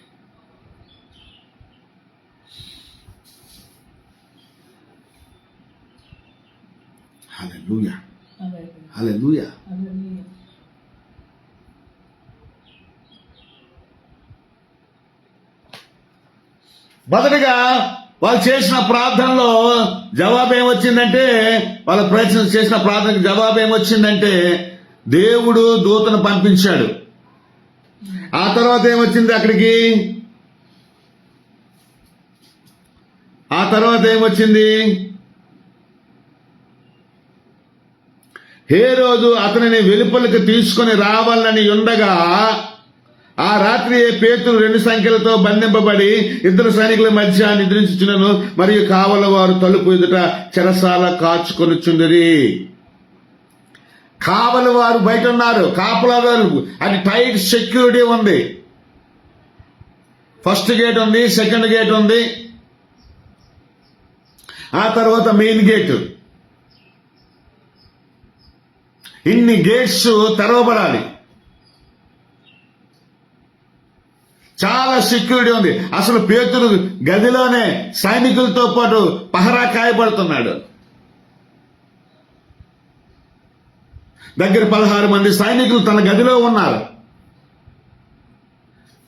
హల్లెలూయా, హల్లెలూయా. మొదటగా వాళ్ళు చేసిన ప్రార్థనలో జవాబు ఏమొచ్చిందంటే, వాళ్ళ ప్రయత్నం చేసిన ప్రార్థనకి జవాబు ఏమొచ్చిందంటే, దేవుడు దూతను పంపించాడు. ఆ తర్వాత ఏమొచ్చింది అక్కడికి? ఆ తర్వాత ఏమొచ్చింది? హేరోదు అతనిని వెలుపలికి తీసుకొని రావాలని ఉండగా, ఆ రాత్రి పేతురు 2 సంఖ్యలతో బంధింపబడి 2 సైనికుల మధ్య నిద్రించుచున్నను, మరియు కావల వారు తలుపు ఎదుట చెరసాల కాచుకొనుచుండిరి. కావలి వారు బయట ఉన్నారు, కాపలాదారు. అది టైట్ సెక్యూరిటీ ఉంది. ఫస్ట్ గేట్ ఉంది, సెకండ్ గేట్ ఉంది, ఆ తర్వాత మెయిన్ గేట్. ఇన్ని గేట్స్ తెరవబడాలి. చాలా సెక్యూరిటీ ఉంది. అసలు పేతురు గదిలోనే సైనికులతో పాటు పహరా కాయబడుతున్నాడు. దగ్గర 16 మంది సైనికులు తన గదిలో ఉన్నారు.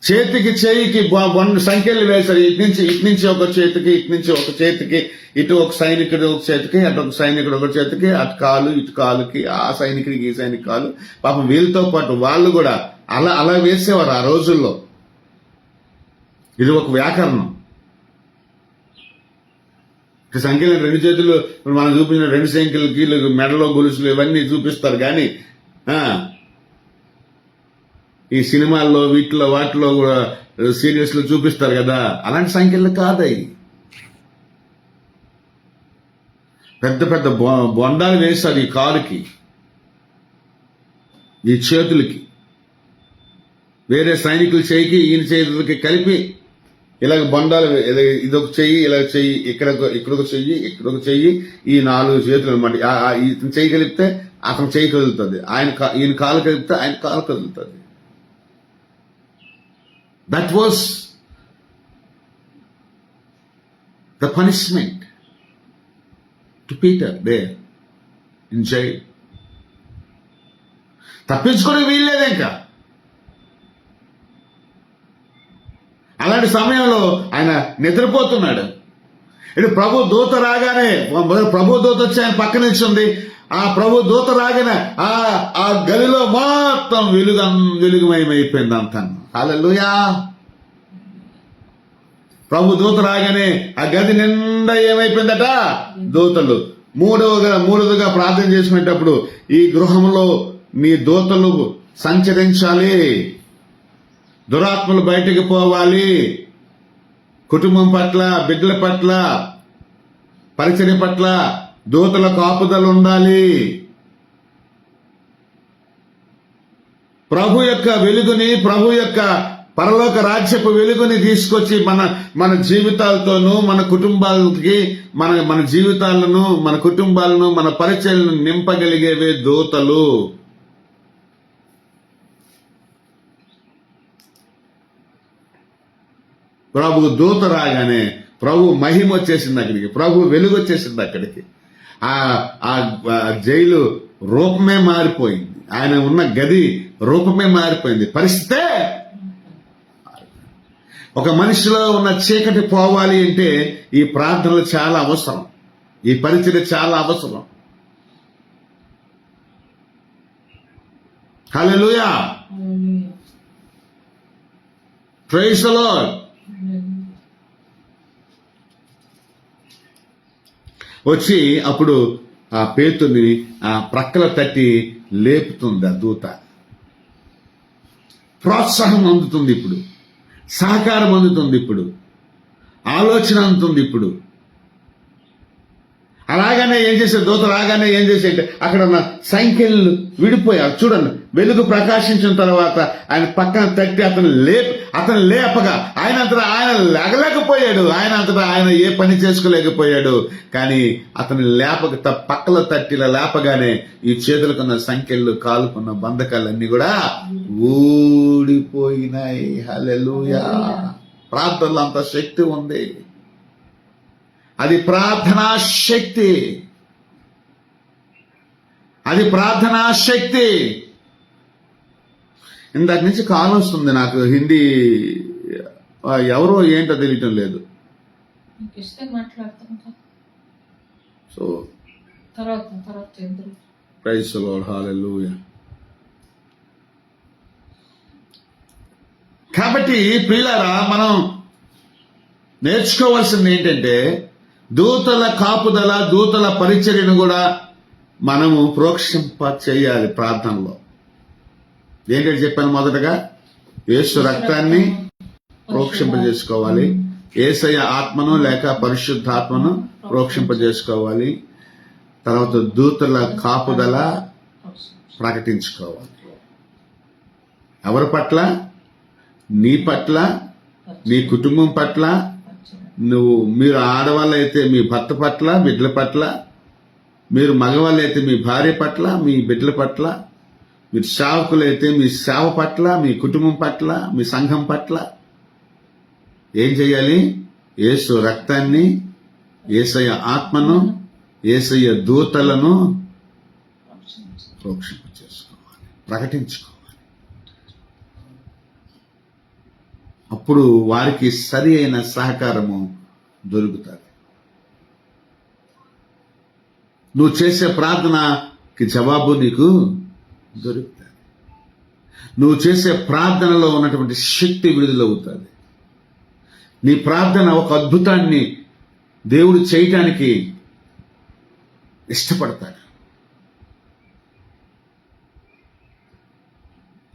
చేతికి చేయికి 1 సంఖ్యలు వేశారు. ఇటు నుంచి ఒక చేతికి, ఇటు నుంచి ఒక చేతికి, ఇటు ఒక సైనికుడు ఒక చేతికి, అటు ఒక సైనికుడు ఒక చేతికి, అటు కాలు ఇటు కాలుకి, ఆ సైనికుడికి ఈ సైనిక కాలు. పాపం వీళ్ళతో పాటు వాళ్ళు కూడా అలా వేసేవారు ఆ రోజుల్లో. ఇది ఒక వ్యాకరణం. సంఖ్యలు 2 చేతులు మనం చూపించిన 2 సంఖ్యలు, కీళ్ళు, మెడలో గొలుసులు ఇవన్నీ చూపిస్తారు. కానీ ఈ సినిమాల్లో వాటిలో కూడా సీరియల్స్ లో చూపిస్తారు కదా, అలాంటి సంఖ్యలు కాదయి. పెద్ద పెద్ద బొండాలు వేస్తారు ఈ కాలుకి, ఈ చేతులకి. వేరే సైనికుల చేయికి ఈయన చేతులకి కలిపి ఇలాగ బొండాలు, ఇదొక చెయ్యి, ఇలాగ చెయ్యి, ఇక్కడొక చెయ్యి, ఇక్కడొక చెయ్యి, ఈ 4 చేతులు అనమాట. ఇతను చెయ్యి కలిపితే అతను చెయ్యి కదులుతుంది, ఈయన కాలు కలిపితే ఆయన కాలు కదులుతుంది. That was the punishment to Peter there in jail. తప్పించుకొని వీల్లేదు ఇంకా. అలాంటి సమయంలో ఆయన నిద్రపోతున్నాడు. ఇటు ప్రభు దూత రాగానే, ప్రభు దూత వచ్చి ఆయన పక్క నిల్చుంది. ఆ ప్రభు దూత రాగానే ఆ గదిలో మొత్తం వెలుగుమయమైపోయింది అంతా. హల్లెలూయా. ప్రభు దూత రాగానే ఆ గది నిండా ఏమైపోయిందట? దూతలు. మూడవదిగా ప్రార్థన చేసుకునేటప్పుడు, ఈ గృహంలో నీ దూతలు సంచరించాలి, దురాత్మలు బయటికి పోవాలి, కుటుంబం పట్ల, బిడ్డల పట్ల, పరిచర్య పట్ల దూతల కాపుదల ఉండాలి. ప్రభు యొక్క వెలుగుని, ప్రభు యొక్క పరలోక రాజ్యపు వెలుగుని తీసుకొచ్చి మన జీవితాలతోనూ, మన కుటుంబాలకి, మన జీవితాలను, మన కుటుంబాలను, మన పరిచర్యలను నింపగలిగేవే దూతలు. ప్రభు దూత రాగానే ప్రభు మహిమ వచ్చేసింది అక్కడికి, ప్రభు వెలుగు వచ్చేసింది అక్కడికి. ఆ జైలు రూపమే మారిపోయింది, ఆయన ఉన్న గది రూపమే మారిపోయింది. పరిస్థితే, ఒక మనిషిలో ఉన్న చీకటి పోవాలి అంటే ఈ ప్రార్థనలు చాలా అవసరం, ఈ పరిచర్య చాలా అవసరం. హల్లెలూయా. Praise the lord. వచ్చి అప్పుడు ఆ పేతుని ఆ ప్రక్కల తట్టి లేపుతుంది ఆ దూత. ప్రోత్సాహం అందుతుంది ఇప్పుడు, సహకారం అందుతుంది ఇప్పుడు, ఆలోచన అందుతుంది ఇప్పుడు. అలాగానే ఏం చేసే, దూత రాగానే ఏం చేసే అంటే అక్కడ ఉన్న సంఖ్యలు విడిపోయారు. చూడండి, వెలుగు ప్రకాశించిన తర్వాత ఆయన పక్కన తట్టి అతను లేపగా ఆయన లేగలేకపోయాడు, ఆయన ఏ పని చేసుకోలేకపోయాడు. కానీ అతను పక్కల తట్టిలా లేపగానే ఈ చేతులకున్న సంఖ్యలు, కాలుకున్న బంధకాలన్నీ కూడా ఊడిపోయినాయి. హల్లెలూయా. ప్రార్థనలో అంత శక్తి ఉంది. అది ప్రార్థనా శక్తి, అది ప్రార్థనా శక్తి. ఇందాక నుంచి కాల్ వస్తుంది నాకు, హిందీ ఎవరో ఏంటో తెలియటం లేదు. మీకు ఇస్తే మాట్లాడతాను. సో తర్వాత ఇద్దరు. ప్రైజ్ ది లార్డ్, హల్లెలూయా. కాబట్టి ప్రియులారా, మనం నేర్చుకోవాల్సింది ఏంటంటే దూతల కాపుదల, దూతల పరిచర్యను కూడా మనము ప్రోక్షింప చేయాలి ప్రార్థనలో. ఏంటంటే చెప్పాను మొదటగా, యేసు రక్తాన్ని ప్రోక్షింపజేసుకోవాలి, యేసయ్య ఆత్మను లేక పరిశుద్ధాత్మను ప్రోక్షింపజేసుకోవాలి, తర్వాత దూతల కాపుదల ప్రకటించుకోవాలి. ఎవరి పట్ల? నీ పట్ల, నీ కుటుంబం పట్ల. మీరు ఆడవాళ్ళైతే మీ భర్త పట్ల, బిడ్డల పట్ల. మీరు మగవాళ్ళైతే మీ భార్య పట్ల, మీ బిడ్డల పట్ల. మీరు సేవకులైతే మీ సేవ పట్ల, మీ కుటుంబం పట్ల, మీ సంఘం పట్ల. ఏం చేయాలి? యేసు రక్తాన్ని, యేసయ్య ఆత్మను, యేసయ్య దూతలను ప్రోక్షింప చేసుకోవాలి, ప్రకటించుకోవాలి. అప్పుడు వారికి సరి అయిన సహకారము దొరుకుతుంది. నువ్వు చేసే ప్రార్థనకి జవాబు నీకు దొరుకుతుంది. నువ్వు చేసే ప్రార్థనలో ఉన్నటువంటి శక్తి విడుదలవుతుంది. నీ ప్రార్థన ఒక అద్భుతాన్ని దేవుడు చేయటానికి ఇష్టపడతాడు.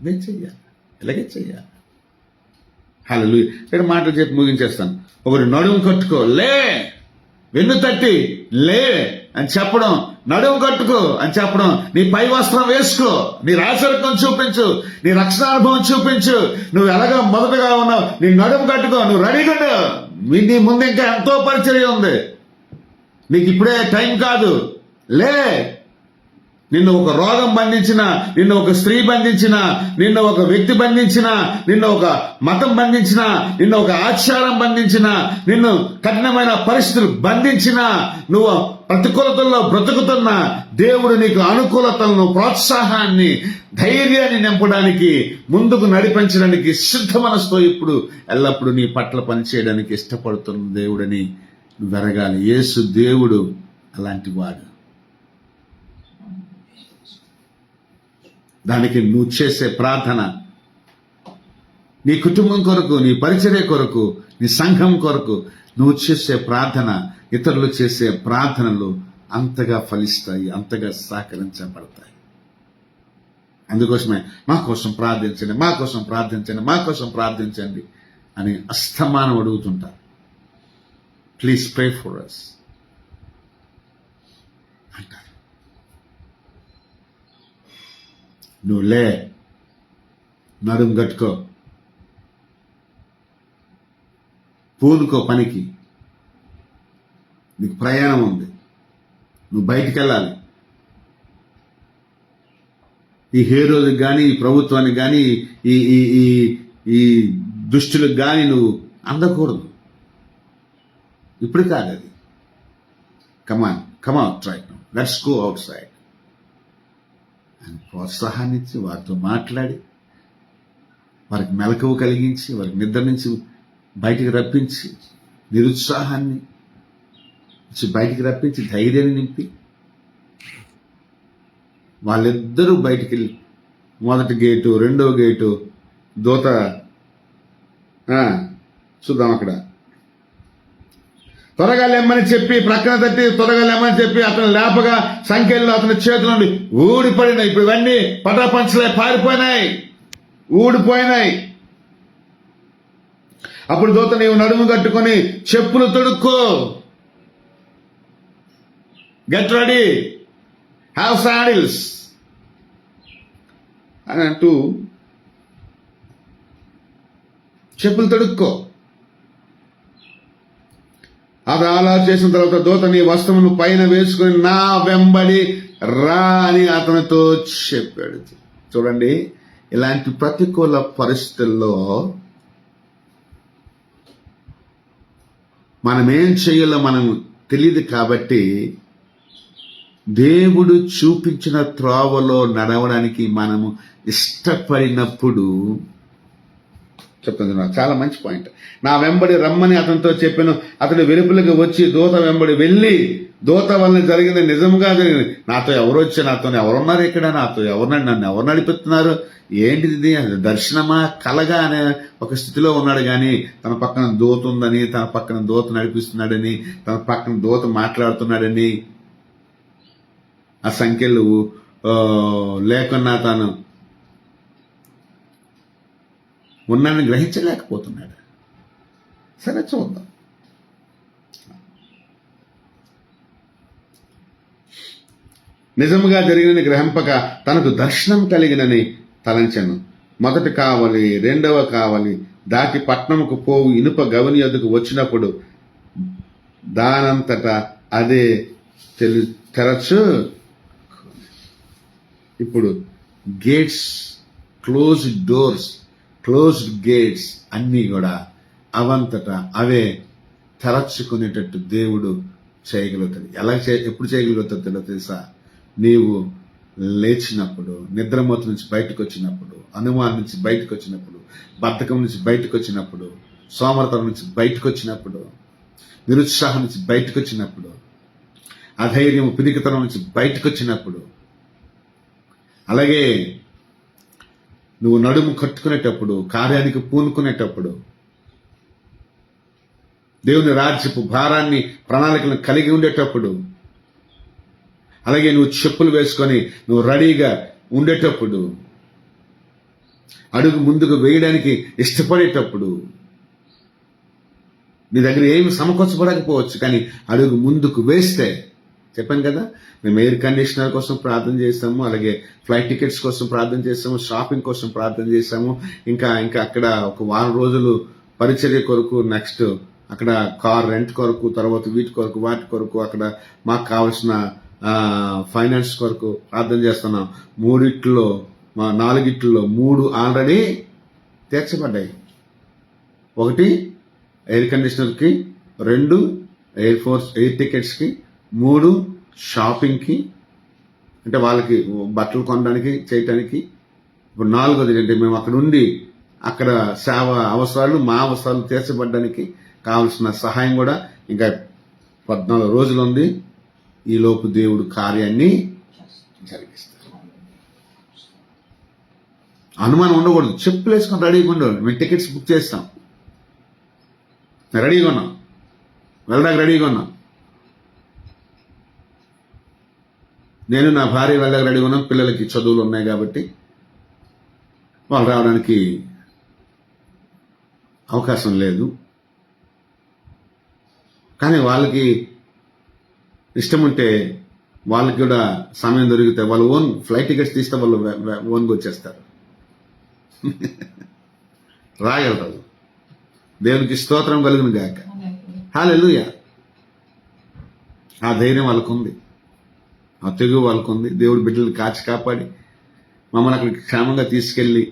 నేను చెయ్యాలి, ఇలాగే చెయ్యాలి. హల్లెలూయా. ఇక్కడ మాటలు చెప్పి ముగించేస్తాను. ఒకరు నడుము కట్టుకో, లే, వెన్ను తట్టి లే అని చెప్పడం, నడుము కట్టుకో అని చెప్పడం, నీ పై వస్త్రం వేసుకో, నీ రాచరికం చూపించు, నీ రక్షణానుభవం చూపించు, నువ్వు ఎలాగో మొదటగా ఉన్నావు, నీ నడుము కట్టుకో, నువ్వు రెడీగా ఉండు. నీ ముందు ఇంకా ఎంతో పరిచర్య ఉంది, నీకు ఇప్పుడే టైం కాదు. లే. నిన్ను ఒక రోగం బంధించిన, నిన్ను ఒక స్త్రీ బంధించిన, నిన్ను ఒక వ్యక్తి బంధించిన, నిన్ను ఒక మతం బంధించిన, నిన్ను ఒక ఆచారం బంధించిన, నిన్ను కఠినమైన పరిస్థితులు బంధించిన, నువ్వు ప్రతికూలతల్లో బ్రతుకుతున్న దేవుడు నీకు అనుకూలతలను, ప్రోత్సాహాన్ని, ధైర్యాన్ని నింపడానికి, ముందుకు నడిపించడానికి సిద్ధ మనసుతో ఇప్పుడు ఎల్లప్పుడూ నీ పట్ల పనిచేయడానికి ఇష్టపడుతున్న దేవుడని నువ్వు ఎరగాలి. యేసు దేవుడు అలాంటి వాడు. దానికి నువ్వు చేసే ప్రార్థన, నీ కుటుంబం కొరకు, నీ పరిచర్య కొరకు, నీ సంఘం కొరకు నువ్వు చేసే ప్రార్థన ఇతరులు చేసే ప్రార్థనలు అంతగా ఫలిస్తాయి, అంతగా సహకరించబడతాయి. అందుకోసమే మా కోసం ప్రార్థించండి, మా కోసం ప్రార్థించండి, మా కోసం ప్రార్థించండి అని అస్తమానం అడుగుతుంటారు. ప్లీజ్ ప్రే ఫర్ us అంటారు. నువ్వు లే, నడుము కట్టుకో, పూనుకో పనికి. నీకు ప్రయాణం ఉంది, నువ్వు బయటికి వెళ్ళాలి. ఈ హేరోలకు కానీ, ఈ ప్రభుత్వానికి కానీ, ఈ ఈ ఈ ఈ దుష్టులకు కానీ నువ్వు అందకూడదు. ఇప్పుడు కాదు అది. Come out right now, let's go out side అని ప్రోత్సాహాన్ని ఇచ్చి, వారితో మాట్లాడి, వారికి మెలకువ కలిగించి, వారికి నిద్ర నుంచి బయటికి రప్పించి, నిరుత్సాహాన్ని ఇచ్చి బయటికి రప్పించి, ధైర్యాన్ని నింపి, వాళ్ళిద్దరూ బయటికి వెళ్ళి మొదటి గేటు, రెండో గేటు, దూత చూద్దాం అక్కడ, త్వరగా లేమ్మని చెప్పి, ప్రక్కన తట్టి త్వరగా లేమ్మని చెప్పి అతను లేపగా సంఖ్యల్లో అతని చేతుల నుండి ఊడిపడినాయి. ఇప్పుడు ఇవన్నీ పటాపంచలే, పారిపోయినాయి, ఊడిపోయినాయి. అప్పుడు దూత, నీవు నడుము కట్టుకొని చెప్పులు తొడుక్కో, గెట్ రెడీ, హ్యావ్ శాడిల్స్ అని అంటూ చెప్పులు తొడుక్కో. అది అలా చేసిన తర్వాత దూత, నీ వస్త్రమును పైన వేసుకుని నా వెంబడి రా అని అతనితో చెప్పాడు. చూడండి, ఇలాంటి ప్రతికూల పరిస్థితుల్లో మనం ఏం చేయాలో మనం తెలియదు కాబట్టి దేవుడు చూపించిన త్రోవలో నడవడానికి మనము ఇష్టపడినప్పుడు చెప్తుంది నాకు చాలా మంచి పాయింట్. నా వెంబడి రమ్మని అతనితో చెప్పాను. అతడు వెలుపలికి వచ్చి దూత వెంబడి వెళ్ళి, దూత వలన జరిగింది నిజంగా జరిగింది. నాతో ఎవరు వచ్చి, నాతో ఎవరున్నారు ఇక్కడ, నాతో నన్ను ఎవరు నడిపిస్తున్నారు, ఏంటిది, అది దర్శనమా కలగా అనే ఒక స్థితిలో ఉన్నాడు. కానీ తన పక్కన దూత ఉందని, తన పక్కన దూత నడిపిస్తున్నాడని, తన పక్కన దూత మాట్లాడుతున్నాడని, ఆ సంఖ్యలు లేకున్నా తాను ఉన్నాడని గ్రహించలేకపోతున్నాడు. సరే చూద్దాం. నిజముగా జరిగినని గ్రహింపక తనకు దర్శనం కలిగినని తలంచెను. మొదటి కావలి, రెండవ కావలి దాటి పట్నముకు పోవు ఇనుప గవని యొద్దకు వచ్చినప్పుడు దానంతటా అదే తెరచు. ఇప్పుడు gates, closed doors, closed gates అన్నీ కూడా అవంతటా అవే తెరచుకునేటట్టు దేవుడు చేయగలుగుతాడు. ఎప్పుడు చేయగలుగుతాడో తెలుసా? నీవు లేచినప్పుడు, నిద్రమోత నుంచి బయటకు వచ్చినప్పుడు, అనుమానం నుంచి బయటకు వచ్చినప్పుడు, బద్ధకం నుంచి బయటకు వచ్చినప్పుడు, సోమరతనం నుంచి బయటకు వచ్చినప్పుడు, నిరుత్సాహం నుంచి బయటకు వచ్చినప్పుడు, అధైర్యం పిరికితనం నుంచి బయటకు వచ్చినప్పుడు, అలాగే నువ్వు నడుము కట్టుకునేటప్పుడు, కార్యానికి పూనుకునేటప్పుడు, దేవుని రాజ్యపు భారాన్ని, ప్రణాళికలను కలిగి ఉండేటప్పుడు, అలాగే నువ్వు చెప్పులు వేసుకొని నువ్వు రెడీగా ఉండేటప్పుడు, అడుగు ముందుకు వేయడానికి ఇష్టపడేటప్పుడు, నీ దగ్గర ఏమి సమకూర్చబడకపోవచ్చు, కానీ అడుగు ముందుకు వేస్తే, చెప్పాను కదా, మేము ఎయిర్ కండిషనర్ కోసం ప్రార్థన చేస్తాము, అలాగే ఫ్లైట్ టికెట్స్ కోసం ప్రార్థన చేస్తాము, షాపింగ్ కోసం ప్రార్థన చేస్తాము, ఇంకా అక్కడ ఒక వారం రోజులు పరిచర్య కొరకు, నెక్స్ట్ అక్కడ కార్ రెంట్ కొరకు, తర్వాత వాటి కొరకు అక్కడ మాకు కావాల్సిన ఫైనాన్స్ కొరకు ప్రార్థన చేస్తున్నాం. 4 ఆల్రెడీ తీర్చబడ్డాయి. 1 ఎయిర్ కండిషనర్కి, 2 ఎయిర్ టికెట్స్కి, 3 షాపింగ్కి, అంటే వాళ్ళకి బట్టలు కొనడానికి చేయటానికి. ఇప్పుడు 4వది అంటే మేము అక్కడ ఉండి అక్కడ సేవ అవసరాలు, మా అవసరాలు తీర్చబడ్డానికి కావలసిన సహాయం కూడా ఇంకా 14 రోజులు ఉంది. ఈలోపు దేవుడు కార్యాన్ని జరిగిస్తాడు. అనుమానం ఉండకూడదు. చెప్పులు వేసుకొని రెడీగా ఉండవు. మేము టికెట్స్ బుక్ చేస్తాం, రెడీగా ఉన్నాం, వెళ్ళడానికి రెడీగా ఉన్నాం. నేను నా భార్య వెళ్ళడానికి రెడీగా ఉన్నాం. పిల్లలకి చదువులు ఉన్నాయి కాబట్టి వాళ్ళు రావడానికి అవకాశం లేదు. కానీ వాళ్ళకి ఇష్టం ఉంటే, వాళ్ళకి కూడా సమయం దొరికితే వాళ్ళు ఓన్ ఫ్లైట్ టికెట్స్ తీస్తే వాళ్ళు ఓన్గా వచ్చేస్తారు, రాగలరు. దేవునికి స్తోత్రం కలుగును గాక. హల్లెలూయా. ఆ ధైర్యం వాళ్ళకుంది, ఆ తెగువ వాళ్ళకుంది. దేవుడి బిడ్డలు కాచి కాపాడి మమ్మల్ని అక్కడికి క్షేమంగా తీసుకెళ్ళి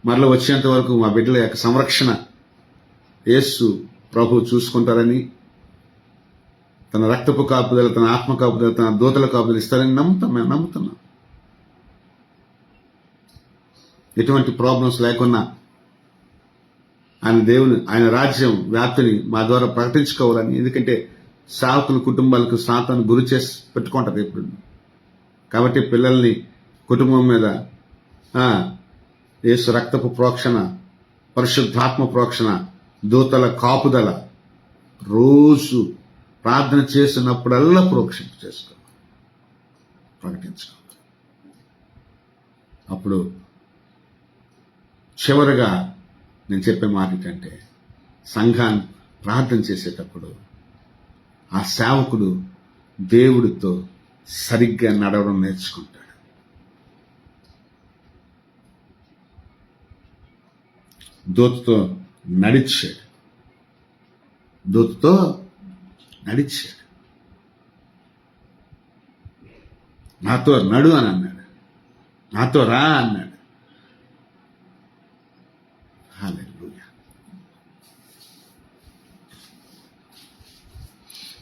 మరలా వచ్చేంత వరకు మా బిడ్డల యొక్క సంరక్షణ యేసు ప్రభు చూసుకుంటారని, తన రక్తపు కాపుదల, తన ఆత్మ కాపుదల, తన దూతల కాపుదల ఇస్తారని మేము నమ్ముతున్నాం. ఎటువంటి ప్రాబ్లమ్స్ లేకున్నా ఆయన రాజ్యం వ్యాప్తిని మా ద్వారా ప్రకటించుకోవాలని. ఎందుకంటే సాకుల కుటుంబాలకు సాతాను గురి చేసి పెట్టుకుంటారు ఎప్పుడు. కాబట్టి పిల్లల్ని, కుటుంబం మీద యేసు రక్తపు ప్రోక్షణ, పరిశుద్ధాత్మ ప్రోక్షణ, దూతల కాపుదల రోజు ప్రార్థన చేసినప్పుడల్లా ప్రోక్షింపు చేసుకోవాలి, ప్రకటించుకోవాలి. అప్పుడు చివరిగా నేను చెప్పే మాట ఏంటంటే, సంఘాన్ని ప్రార్థన చేసేటప్పుడు ఆ సేవకుడు దేవుడితో సరిగ్గా నడవడం నేర్చుకుంటాడు. దూతతో నడిచాడు, నాతో నడు అని అన్నాడు, నాతో రా అన్నాడు. హల్లెలూయా.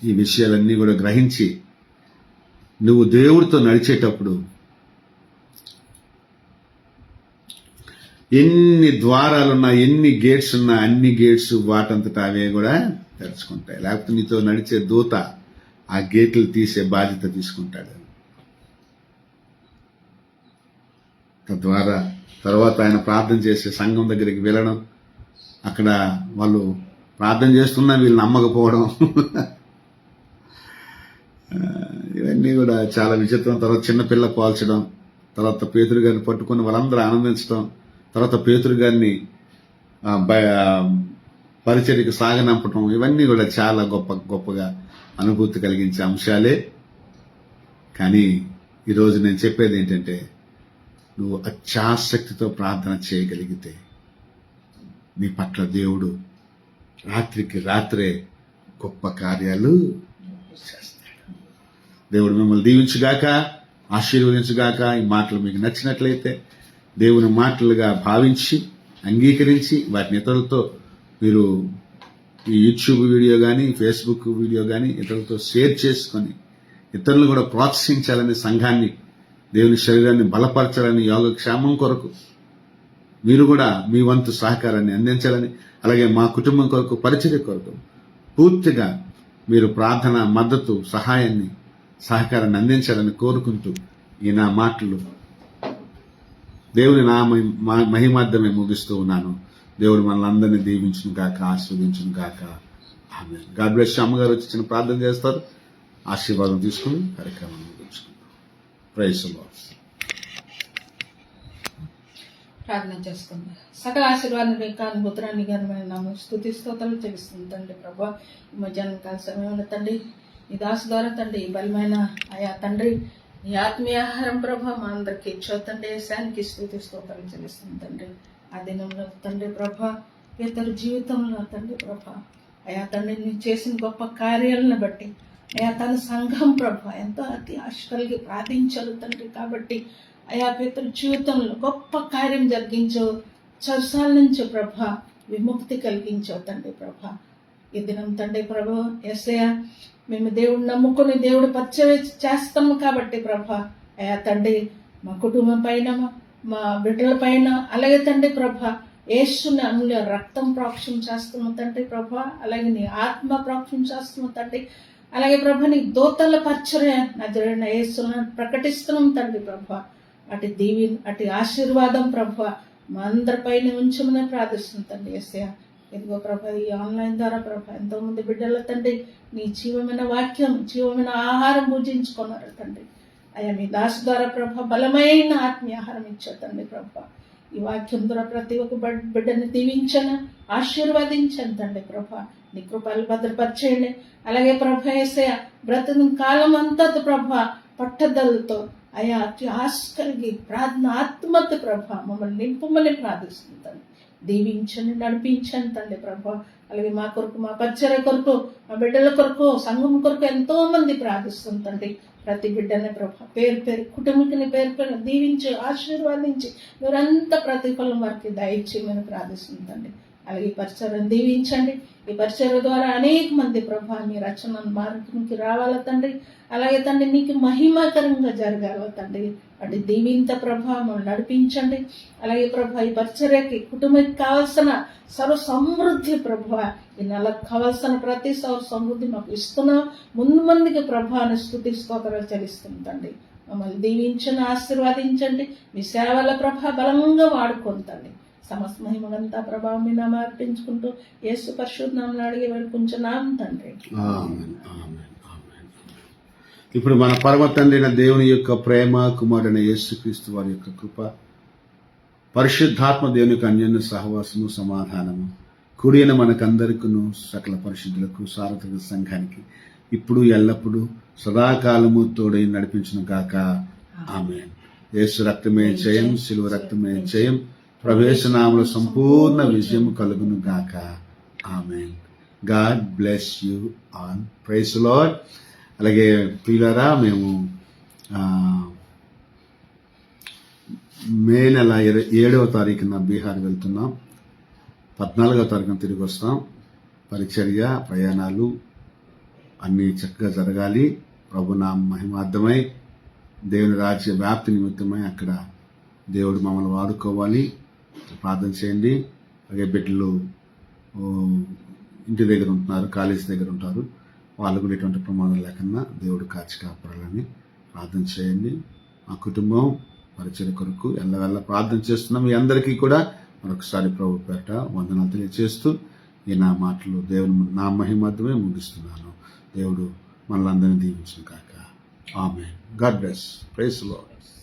ఈ విషయాలన్నీ కూడా గ్రహించి నువ్వు దేవుడితో నడిచేటప్పుడు ఎన్ని ద్వారాలున్నా, ఎన్ని గేట్స్ ఉన్నా, అన్ని గేట్స్ వాటంతటా అవే కూడా తెరుచుకుంటాయి. లేకపోతే నీతో నడిచే దూత ఆ గేట్లు తీసే బాధ్యత తీసుకుంటాడు. తద్వారా తర్వాత ఆయన ప్రార్థన చేసే సంఘం దగ్గరికి వెళ్ళడం, అక్కడ వాళ్ళు ప్రార్థన చేస్తున్నా వీళ్ళు నమ్మకపోవడం ఇవన్నీ కూడా చాలా విచిత్రం. తర్వాత చిన్నపిల్ల పోల్చడం, తర్వాత పేతురు గారిని పట్టుకుని వాళ్ళందరూ ఆనందించడం, తర్వాత పేతురు గారిని పరిచర్యకు సాగనంపడం, ఇవన్నీ కూడా చాలా గొప్పగా అనుభూతి కలిగించే అంశాలే. కానీ ఈరోజు నేను చెప్పేది ఏంటంటే, నువ్వు అత్యాసక్తితో ప్రార్థన చేయగలిగితే నీ పట్ల దేవుడు రాత్రికి రాత్రే గొప్ప కార్యాలు చేస్తాడు. దేవుడు మిమ్మల్ని దీవించుగాక, ఆశీర్వదించుగాక. ఈ మాటలు మీకు నచ్చినట్లయితే దేవుని మాటలుగా భావించి అంగీకరించి వాటిని ఇతరులతో మీరు ఈ యూట్యూబ్ వీడియో కానీ, ఫేస్బుక్ వీడియో కానీ ఇతరులతో షేర్ చేసుకొని ఇతరులు కూడా ప్రోత్సహించాలని, సంఘాన్ని, దేవుని శరీరాన్ని బలపరచాలని, యోగక్షేమం కొరకు మీరు కూడా మీ వంతు సహకారాన్ని అందించాలని, అలాగే మా కుటుంబం కొరకు, పరిచర్య కొరకు పూర్తిగా మీరు ప్రార్థన, మద్దతు, సహాయాన్ని, సహకారాన్ని అందించాలని కోరుకుంటూ ఈ నా మాటలు దేవుని నా మహిమార్థమే ముగిస్తూ ఉన్నాను. దేవుడు మనల్ని అందరినీ దీవించును గాక, ఆశీర్వదించును గాక. ఆమేన్. God bless you. అమ్మగారు వచ్చి చిన్న ప్రార్థన చేస్తారు. ఆశీర్వాదం తీసుకుని కార్యక్రమాన్ని ముగించుకుంటాం. Praise the lord. ప్రార్థన చేసుకుందాం. సకల ఆశీర్వాదం రేఖాను ముద్రాన్ని గాని నామ స్తుతి స్తోత్రాలు చెల్లిస్తుంది తండ్రి. ప్రభా ఈ మధ్యాహ్నం కాల సమయంలో తండ్రి ఈ దాసు ద్వారా తండ్రి ఈ బలమైన ఆయా తండ్రి ఈ ఆత్మీయ ఆహారం ప్రభా మా అందరికి ఇచ్చోతండి. శానికి స్తుతి స్తోత్రాలు చెల్లిస్తుంది తండ్రి. ఆ దినంలో తండ్రి ప్రభా ఇతరు జీవితంలో తండ్రి ప్రభా అయా తండ్రి నేను చేసిన గొప్ప కార్యాలను బట్టి అయా తన సంఘం ప్రభా ఎంతో అతి ఆశ కలిగి ప్రార్థించారు తండ్రి. కాబట్టి అయా పితరు జీవితంలో గొప్ప కార్యం జరిగించవు, చర్చాల నుంచి ప్రభా విముక్తి కలిగించవు తండ్రి ప్రభా. ఈ దినం తండ్రి ప్రభు యేసయ్య మేము దేవుడు నమ్ముకుని దేవుడు పరిచయం చేస్తాము కాబట్టి ప్రభా అయా తండ్రి మా కుటుంబం పైన, మా బిడ్డల పైన, అలాగే తండ్రి ప్రభా యేసుని అమూల్య రక్తం ప్రోక్షం చేస్తున్నాం తండ్రి ప్రభా, అలాగే నీ ఆత్మ ప్రోక్షం చేస్తున్నాం తండ్రి, అలాగే ప్రభా నీ దూతల పరిచర్య నజరైన యేసుని ప్రకటిస్తున్నాం తండ్రి ప్రభా. అటు అటు ఆశీర్వాదం ప్రభా మా అందరిపైన ఉంచమని ప్రార్థిస్తున్నాం తండ్రి. యేసయ్య ఇదిగో ప్రభా ఈ ఆన్లైన్ ద్వారా ప్రభా ఎంతో మంది బిడ్డల తండ్రి నీ జీవమైన వాక్యం, జీవమైన ఆహారం భుజించుకున్నారు తండ్రి. అయ్యా మీ దాసు ద్వారా ప్రభా బలమైన ఆత్మీయ ఆహారం ఇచ్చారు తండ్రి ప్రభా. ఈ వాక్యం ద్వారా ప్రతి ఒక్క బిడ్డని దీవించను, ఆశీర్వదించను తండ్రి ప్రభా. నీ కృపలు భద్రపరిచేయండి. అలాగే ప్రభా యేసయ్య బ్రతుకు కాలం అంతా ప్రభా పట్టుదలతో అయా అతి ఆశ కలిగి ప్రార్థన ఆత్మతో ప్రభా మమ్మల్ని నింపమని ప్రార్థిస్తుంది. దీవించండి, నడిపించండి తండ్రి ప్రభా. అలాగే మా కొరకు, మా పరిచర్య కొరకు, మా బిడ్డల కొరకు, సంఘం కొరకు ఎంతో మంది ప్రార్థిస్తుంది తండ్రి. ప్రతి బిడ్డని ప్రభా పేరు పేరు కుటుంబికుని పేరు పేరు దీవించి ఆశీర్వాదించి మీరంతా ప్రతిఫలం వారికి దయచేయమని ప్రార్థిస్తుంది తండ్రి. అలాగే ఈ పరిచర్యను దీవించండి. ఈ పరిచర్య ద్వారా అనేక మంది ప్రభా మీ రచన మార్గంకి రావాల తండ్రి. అలాగే తండ్రి నీకు మహిమాకరంగా జరగాల తండ్రి. అటు దీవింత ప్రభావం నడిపించండి. అలాగే ప్రభా ఈ పరిచర్యకి కుటుంబానికి కావాల్సిన సర్వ సమృద్ధి ప్రభా ఈ నెలకు కావాల్సిన ప్రతి సర్వ సమృద్ధి మాకు ఇస్తున్నాం. ముందు మందికి ప్రభాని స్తుతి స్తోత్రాలు చెల్లిస్తుందండి. మమ్మల్ని దీవించండి, ఆశీర్వాదించండి. మీ సేవల ప్రభా బలంగా వాడుకుంటండి. సమస్త మహిమగంతా ప్రభావం మీ నామ అర్పించుకుంటూ యేసు పరిశుద్ధ నామములో అడిగి వేడుకుంటున్నాం తండ్రి. ఆమేన్, ఆమేన్, ఆమేన్. ఇప్పుడు మన పరమ తండ్రి అయిన దేవుని యొక్క ప్రేమ, కుమారుడైన యేసుక్రీస్తు వారి యొక్క కృప, పరిశుద్ధాత్మ దేవుని యొక్క అన్యోన్య సహవాసము, సమాధానము కూడిన మనకందరికీ, సకల పరిశుద్ధులకు, సార్వత్రిక సంఘానికి ఇప్పుడు ఎల్లప్పుడూ సదాకాలము తోడై నడిపించును గాక. ఆమేన్. యేసు రక్తమే జయం, శిలువ రక్తమే జయం. ప్రవేశనామల సంపూర్ణ విజయం కలుగును గాక. Amen. God bless you all. Praise the lord. అలాగే ప్రియులారా, మేము మే నెల 7వ తారీఖున బీహార్ వెళ్తున్నాం. 14వ తారీఖున తిరిగి వస్తాం. పరిచర్య, ప్రయాణాలు అన్నీ చక్కగా జరగాలి. ప్రభునామ మహిమార్థమై, దేవుని రాజ్య వ్యాప్తి నిమిత్తమై అక్కడ దేవుడు మమ్మల్ని వాడుకోవాలి. ప్రార్థన చేయండి. అలాగే బిడ్డలు ఇంటి దగ్గర ఉంటున్నారు, కాలేజీ దగ్గర ఉంటారు, వాళ్ళు కూడా ఎటువంటి ప్రమాదం లేకుండా దేవుడు కాచి కాపాడాలని ప్రార్థన చేయండి. మా కుటుంబం పరిచయ కొరకు ఎల్లవెల్ల ప్రార్థన చేస్తున్నాం. మీ అందరికీ కూడా మరొకసారి ప్రభు పేట వందనాలు తెలియజేస్తూ ఈ నా మాటలు దేవుని నా మహిమార్థమే ముగిస్తున్నాను. దేవుడు మనలందరినీ దీవించును కాక. Amen. God bless. Praise the lord.